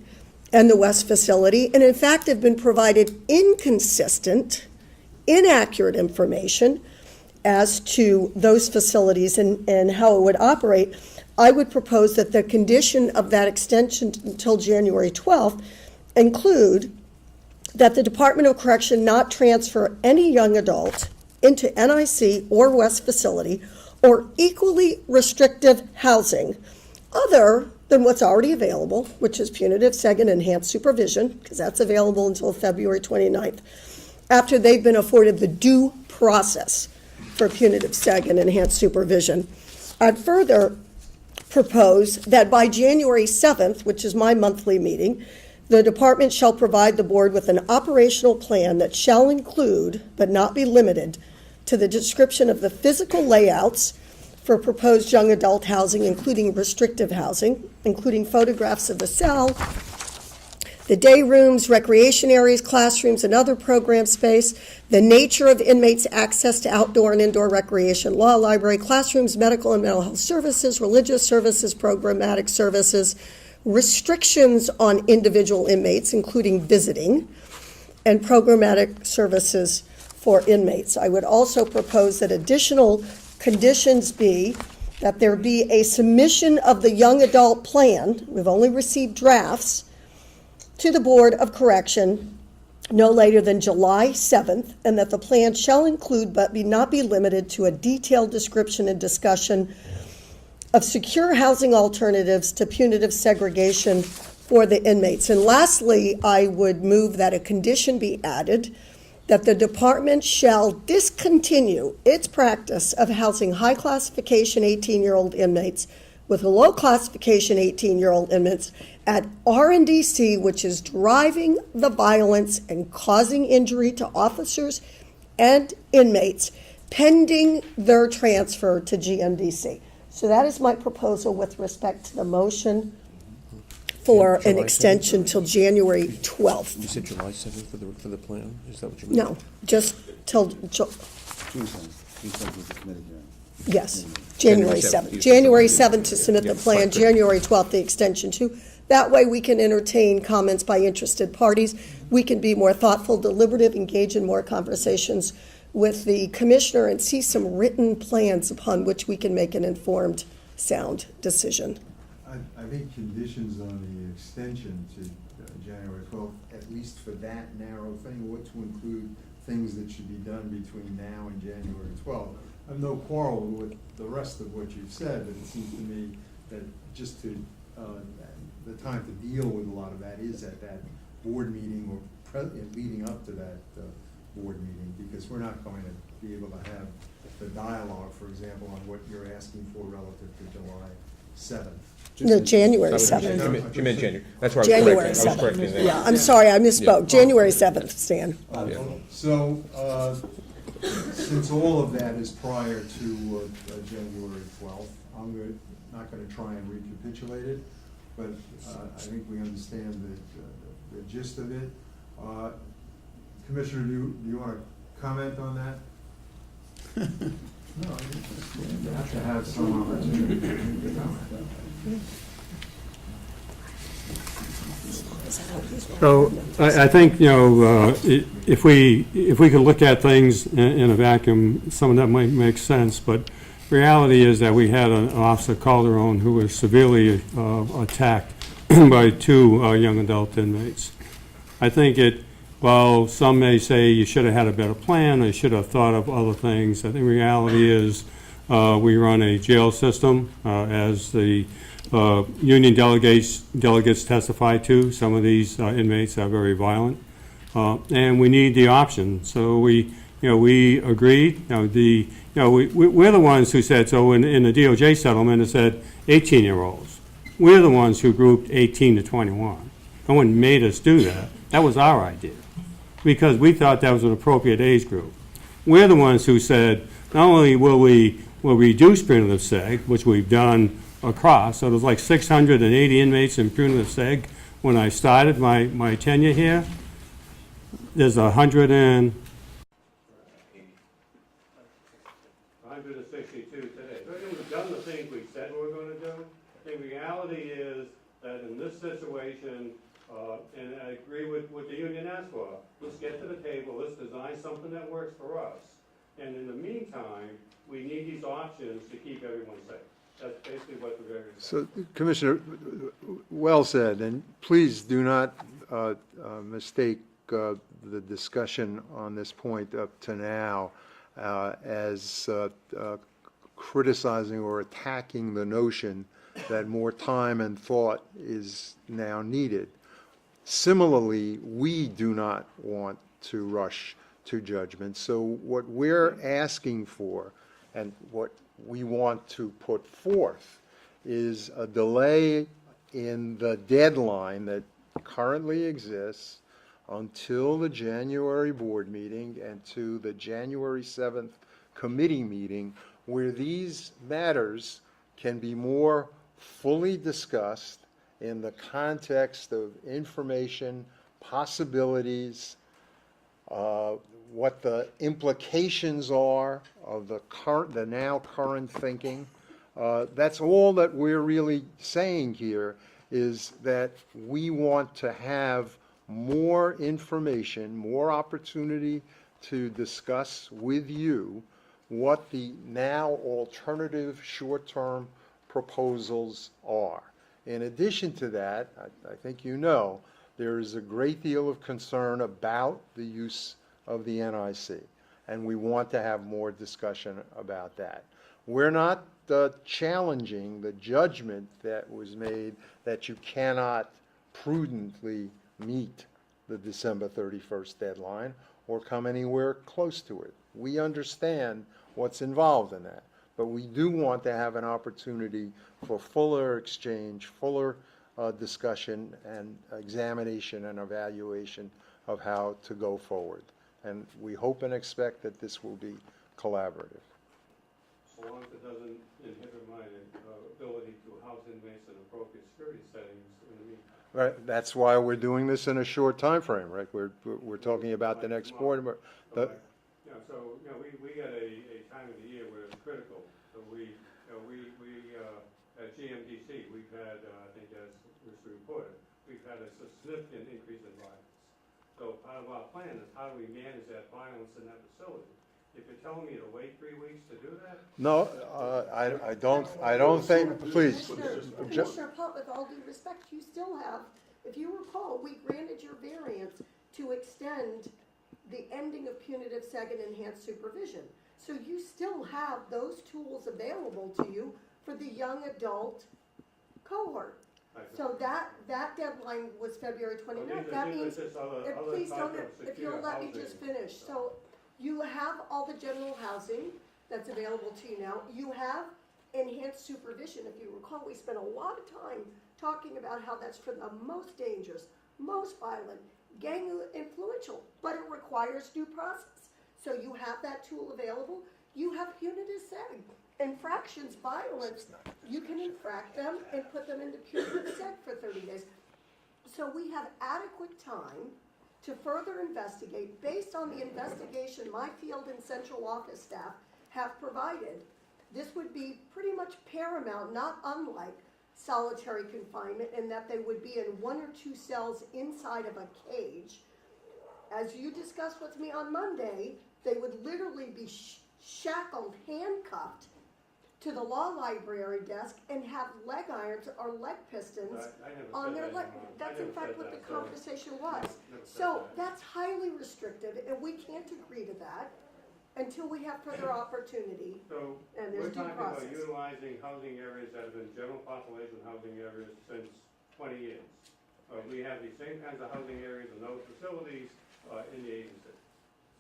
and the West facility, and in fact have been provided inconsistent, inaccurate information as to those facilities and how it would operate, I would propose that the condition of that extension until January 12th include that the Department of Correction not transfer any young adult into NIC or West facility or equally restrictive housing other than what's already available, which is punitive SEG and enhanced supervision, because that's available until February 29th, after they've been afforded the due process for punitive SEG and enhanced supervision. I'd further propose that by January 7th, which is my monthly meeting, the department shall provide the board with an operational plan that shall include, but not be limited, to the description of the physical layouts for proposed young adult housing, including restrictive housing, including photographs of the cell, the day rooms, recreation areas, classrooms, and other program space, the nature of inmates' access to outdoor and indoor recreation, law library, classrooms, medical and mental health services, religious services, programmatic services, restrictions on individual inmates, including visiting, and programmatic services for inmates. I would also propose that additional conditions be that there be a submission of the young adult plan, we've only received drafts, to the Board of Correction no later than July 7th, and that the plan shall include but not be limited to a detailed description and discussion of secure housing alternatives to punitive segregation for the inmates. And lastly, I would move that a condition be added that the department shall discontinue its practice of housing high classification 18-year-old inmates with low classification 18-year-old inmates at RNDC, which is driving the violence and causing injury to officers and inmates, pending their transfer to GMDC. So that is my proposal with respect to the motion for an extension till January 12th. You said July 7th for the plan? Is that what you mean? No, just till, yes, January 7th. January 7th to submit the plan, January 12th the extension to. That way we can entertain comments by interested parties. We can be more thoughtful, deliberative, engage in more conversations with the commissioner and see some written plans upon which we can make an informed, sound decision. I think conditions on the extension to January 12th, at least for that narrow thing, what to include things that should be done between now and January 12th. I have no quarrel with the rest of what you've said, but it seems to me that just to, the time to deal with a lot of that is at that board meeting or leading up to that board meeting, because we're not going to be able to have the dialogue, for example, on what you're asking for relative to July 7th. No, January 7th. She meant January. That's why January I was correcting 7th. that. Yeah, I'm sorry, I misspoke. January 7th, Stan. So, since all of that is prior to January 12th, I'm going to not gonna try and recapitulate it, but I think we understand the gist of it. Commissioner, do you want to comment on that? No, you have to have some opportunity to comment. So I think, if we could look at things in a vacuum, some of that might make sense, but reality is that we had an Officer Calderon who was severely attacked by two young adult inmates. I think while some may say you should have had a better plan, or you should have thought of other things, I think reality is we run a jail system, as the union delegates testify to. Some of these inmates are very violent, and we need the option. So we agreed. We're the ones who said, so in the DOJ settlement, it said 18-year-olds. We're the ones who grouped 18 to 21. No one made us do that. That was our idea, because we thought that was an appropriate age group. We're the ones who said, not only will we reduce punitive seg, which we've done across, so there's like 680 inmates in punitive seg when I started my tenure here. There's 162 today. So we've done the things we said we were going to do. The reality is that in this situation, and I agree with what the union asked for, let's get to the table, let's design something that works for us. And in the meantime, we need these options to keep everyone safe. That's basically what the variance. So, Commissioner, well said, and please do not mistake the discussion on this point up to now as criticizing or attacking the notion that more time and thought is now needed. Similarly, we do not want to rush to judgment. So what we're asking for and what we want to put forth is a delay in the deadline that currently exists until the January board meeting and to the January 7th committee meeting, where these matters can be more fully discussed in the context of information, possibilities, what the implications are of the now current thinking. That's all that we're really saying here, is that we want to have more information, more opportunity to discuss with you what the now alternative short-term proposals are. In addition to that, I think you know, there is a great deal of concern about the use of the NIC, and we want to have more discussion about that. We're not challenging the judgment that was made that you cannot prudently meet the December 31st deadline or come anywhere close to it. We understand what's involved in that, but we do want to have an opportunity for fuller exchange, fuller discussion and examination and evaluation of how to go forward. And we hope and expect that this will be collaborative. So long as it doesn't inhibit my ability to house inmates in appropriate security settings in the meantime. Right, that's why we're doing this in a short time frame, right? We're talking about the next board. We got a time of the year where it's critical. So we at GMDC, we've had, I think as was reported, we've had a significant increase in violence. So part of our plan is how do we manage that violence in that facility? If you're telling me to wait 3 weeks to do that? No, I don't think, please. Commissioner Pott, with all due respect, you still have, if you recall, we granted your variance to extend the ending of punitive seg and enhanced supervision. So you still have those tools available to you for the young adult cohort. So that deadline was February 29th. That means, please don't, if you'll let me just finish. So you have all the general housing that's available to you now. You have enhanced supervision. If you recall, we spent a lot of time talking about how that's for the most dangerous, most violent, gang influential, but it requires due process. So you have that tool available. You have punitive seg. infractions, violence, you can infract them and put them into punitive sec for 30 days. So we have adequate time to further investigate based on the investigation my field and central office staff have provided. This would be pretty much paramount, not unlike solitary confinement, in that they would be in 1 or 2 cells inside of a cage. As you discussed with me on Monday, they would literally be shackled, handcuffed to the law library desk and have leg irons or leg pistons on their leg. That's in fact what the conversation was. So that's highly restrictive, and we can't agree to that until we have further opportunity. So and there's we're due talking about process. utilizing housing areas that have been general population housing areas since 20 years. We have the same kinds of housing areas and those facilities in the agency.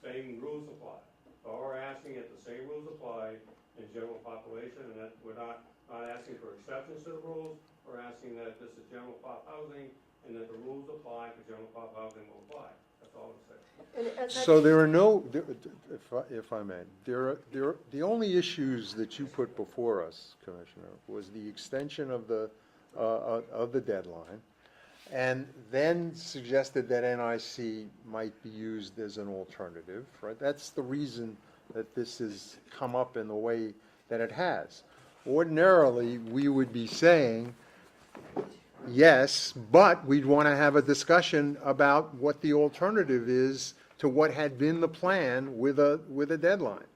Same rules apply. So we're asking that the same rules apply in general population, and that we're not asking for exceptions to the rules. We're asking that this is general pop housing, and that the rules apply for general pop housing will apply. That's all I'm saying. So there are no, if I may, the only issues that you put before us, Commissioner, was the extension of the deadline, and then suggested that NIC might be used as an alternative, right? That's the reason that this has come up in the way that it has. Ordinarily, we would be saying, yes, but we'd want to have a discussion about what the alternative is to what had been the plan with a deadline.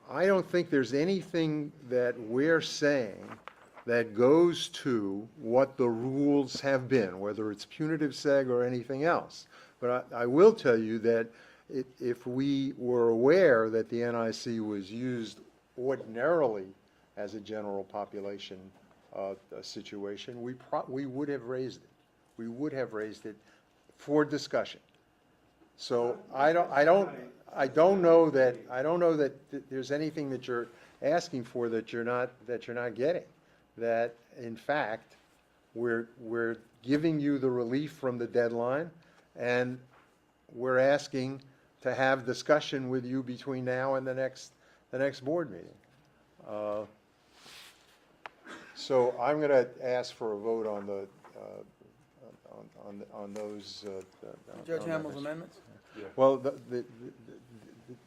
I don't think there's anything that we're saying that goes to what the rules have been, whether it's punitive seg or anything else. But I will tell you that if we were aware that the NIC was used ordinarily as a general population situation, we would have raised it. We would have raised it for discussion. So I don't know that there's anything that you're asking for that you're not getting. That in fact we're giving you the relief from the deadline, and we're asking to have discussion with you between now and the next board meeting. So I'm going to ask for a vote on the on those. Judge Hamill's amendments? Well,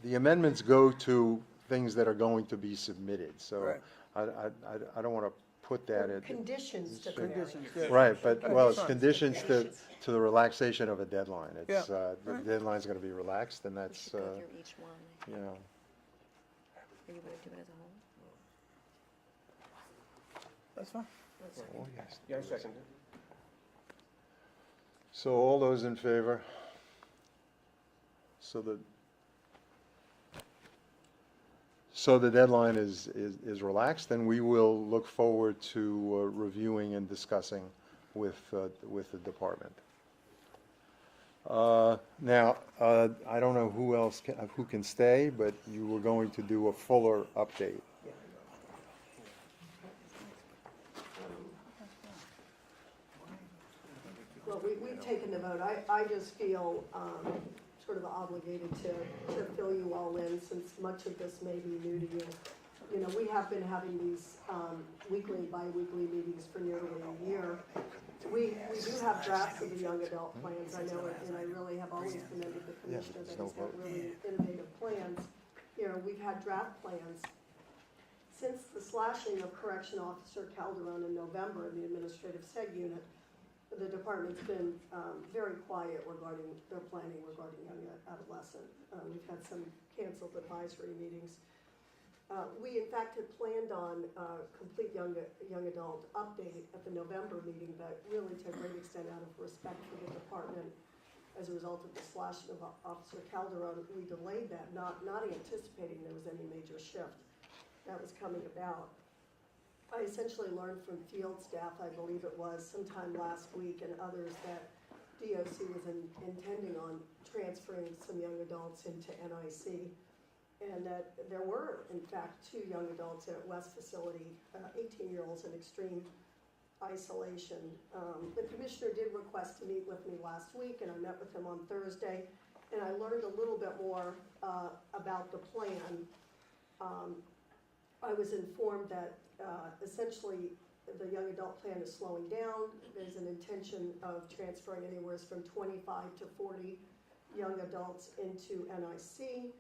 the amendments go to things that are going to be submitted. So Right. I don't want to put that at. Conditions to the Conditions, variance. yeah. Right, but, well, it's Fine. conditions to the relaxation of a deadline. It's, Yeah. the deadline's gonna be relaxed, and that's, Go through each one. you know. Or you want to do it as a whole? That's fine. Oh, yes. Yeah, I second it. So all those in favor? So the deadline is relaxed, and we will look forward to reviewing and discussing with the department. Now, I don't know who can stay, but you were going to do a fuller update. Well, we've taken the vote. I just feel sort of obligated to fill you all in, since much of this may be new to you. You know, we have been having these weekly, bi-weekly meetings for nearly a year. We do have drafts of the young adult plans, I know it, and I really have always commended the commissioner that he's got really innovative plans. You know, we've had draft plans. Since the slashing of Correction Officer Calderon in November in the Administrative Seg Unit, the department's been very quiet regarding their planning regarding young adolescent. We've had some canceled advisory meetings. We in fact had planned on a complete young adult update at the November meeting, but really to a great extent out of respect for the department as a result of the slashing of Officer Calderon, we delayed that, not anticipating there was any major shift that was coming about. I essentially learned from field staff, I believe it was sometime last week, and others, that DOC was intending on transferring some young adults into NIC, and that there were, in fact, 2 young adults at West facility, 18-year-olds in extreme isolation. The commissioner did request to meet with me last week, and I met with him on Thursday, and I learned a little bit more about the plan. I was informed that essentially the young adult plan is slowing down. There's an intention of transferring anywhere from 25 to 40 young adults into NIC.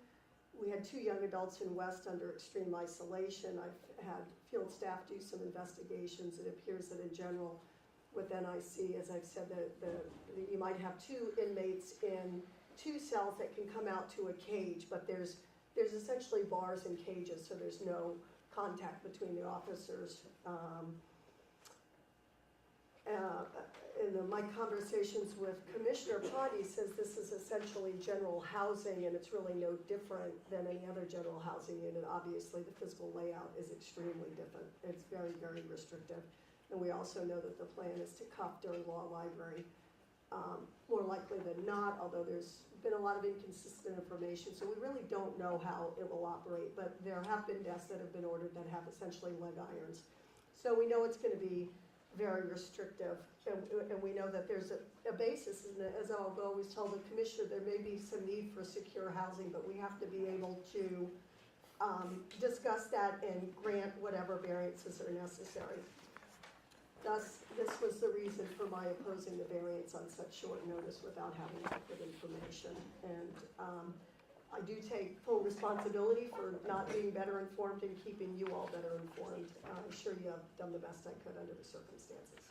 We had 2 young adults in West under extreme isolation. I've had field staff do some investigations. It appears that in general with NIC, as I've said, you might have 2 inmates in 2 cells that can come out to a cage, but there's essentially bars and cages, so there's no contact between the officers. In my conversations with Commissioner Pott, he says this is essentially general housing, and it's really no different than any other general housing unit. Obviously, the physical layout is extremely different. It's very, very restrictive. And we also know that the plan is to cuff during law library, more likely than not, although there's been a lot of inconsistent information, so we really don't know how it will operate. But there have been deaths that have been ordered that have essentially leg irons. So we know it's going to be very restrictive, and we know that there's a basis, and as I've always told the commissioner, there may be some need for secure housing, but we have to be able to discuss that and grant whatever variances are necessary. Thus, this was the reason for my opposing the variance on such short notice without having adequate information. And I do take full responsibility for not being better informed and keeping you all better informed. I'm sure you have done the best I could under the circumstances.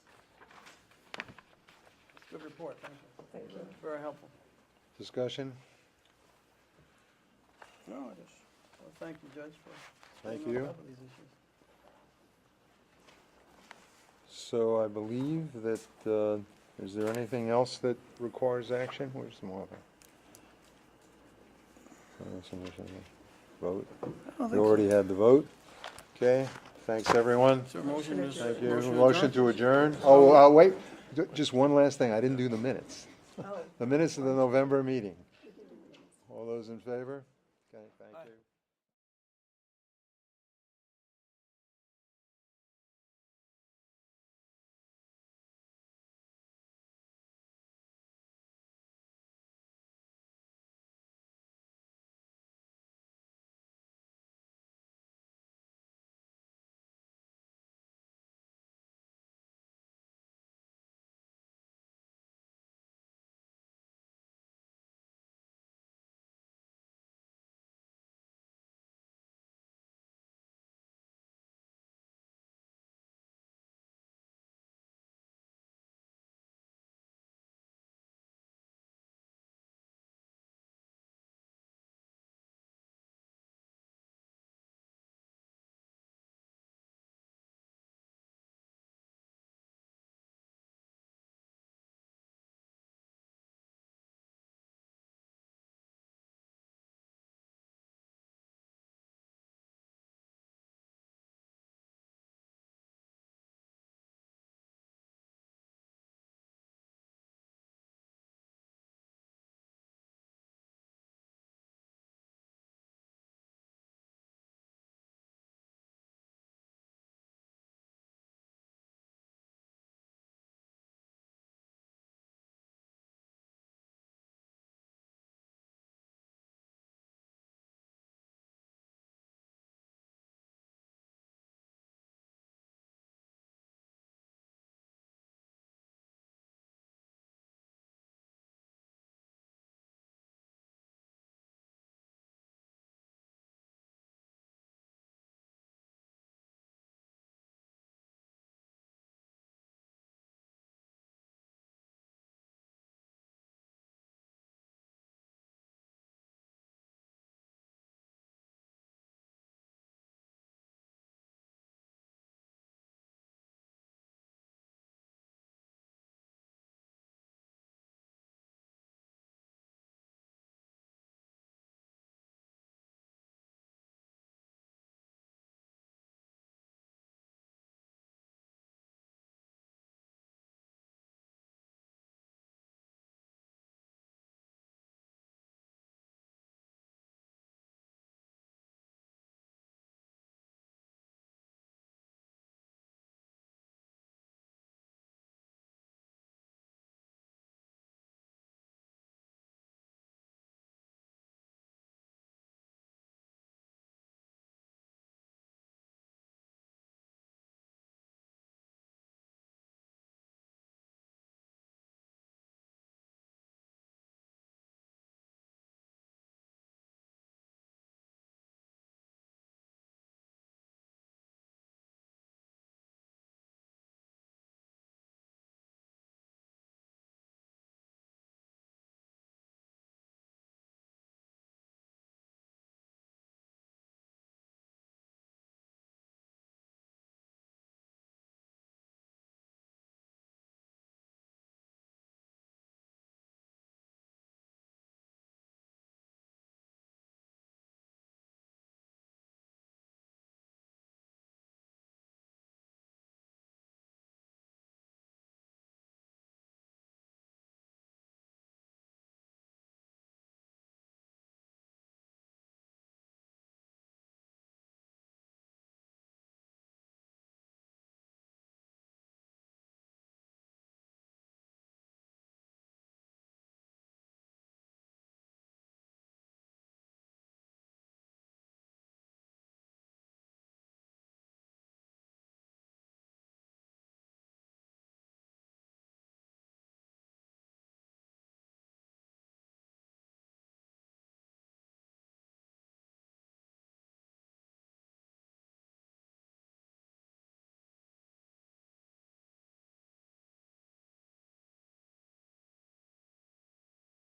Good report, thank you. Thank you. Very helpful. Discussion? No, I just, well, thank you, Judge, for Thank staying you. on top of these issues. So I believe that, is there anything else that requires action? Where's the marker? Vote? We already had the vote. Okay, thanks, everyone. Is there a motion to- Thank you. motion to Motion to adjourn? Oh, wait, just one last thing. I didn't do the minutes. Oh. The minutes of the November meeting. All those in favor? Okay, thank you.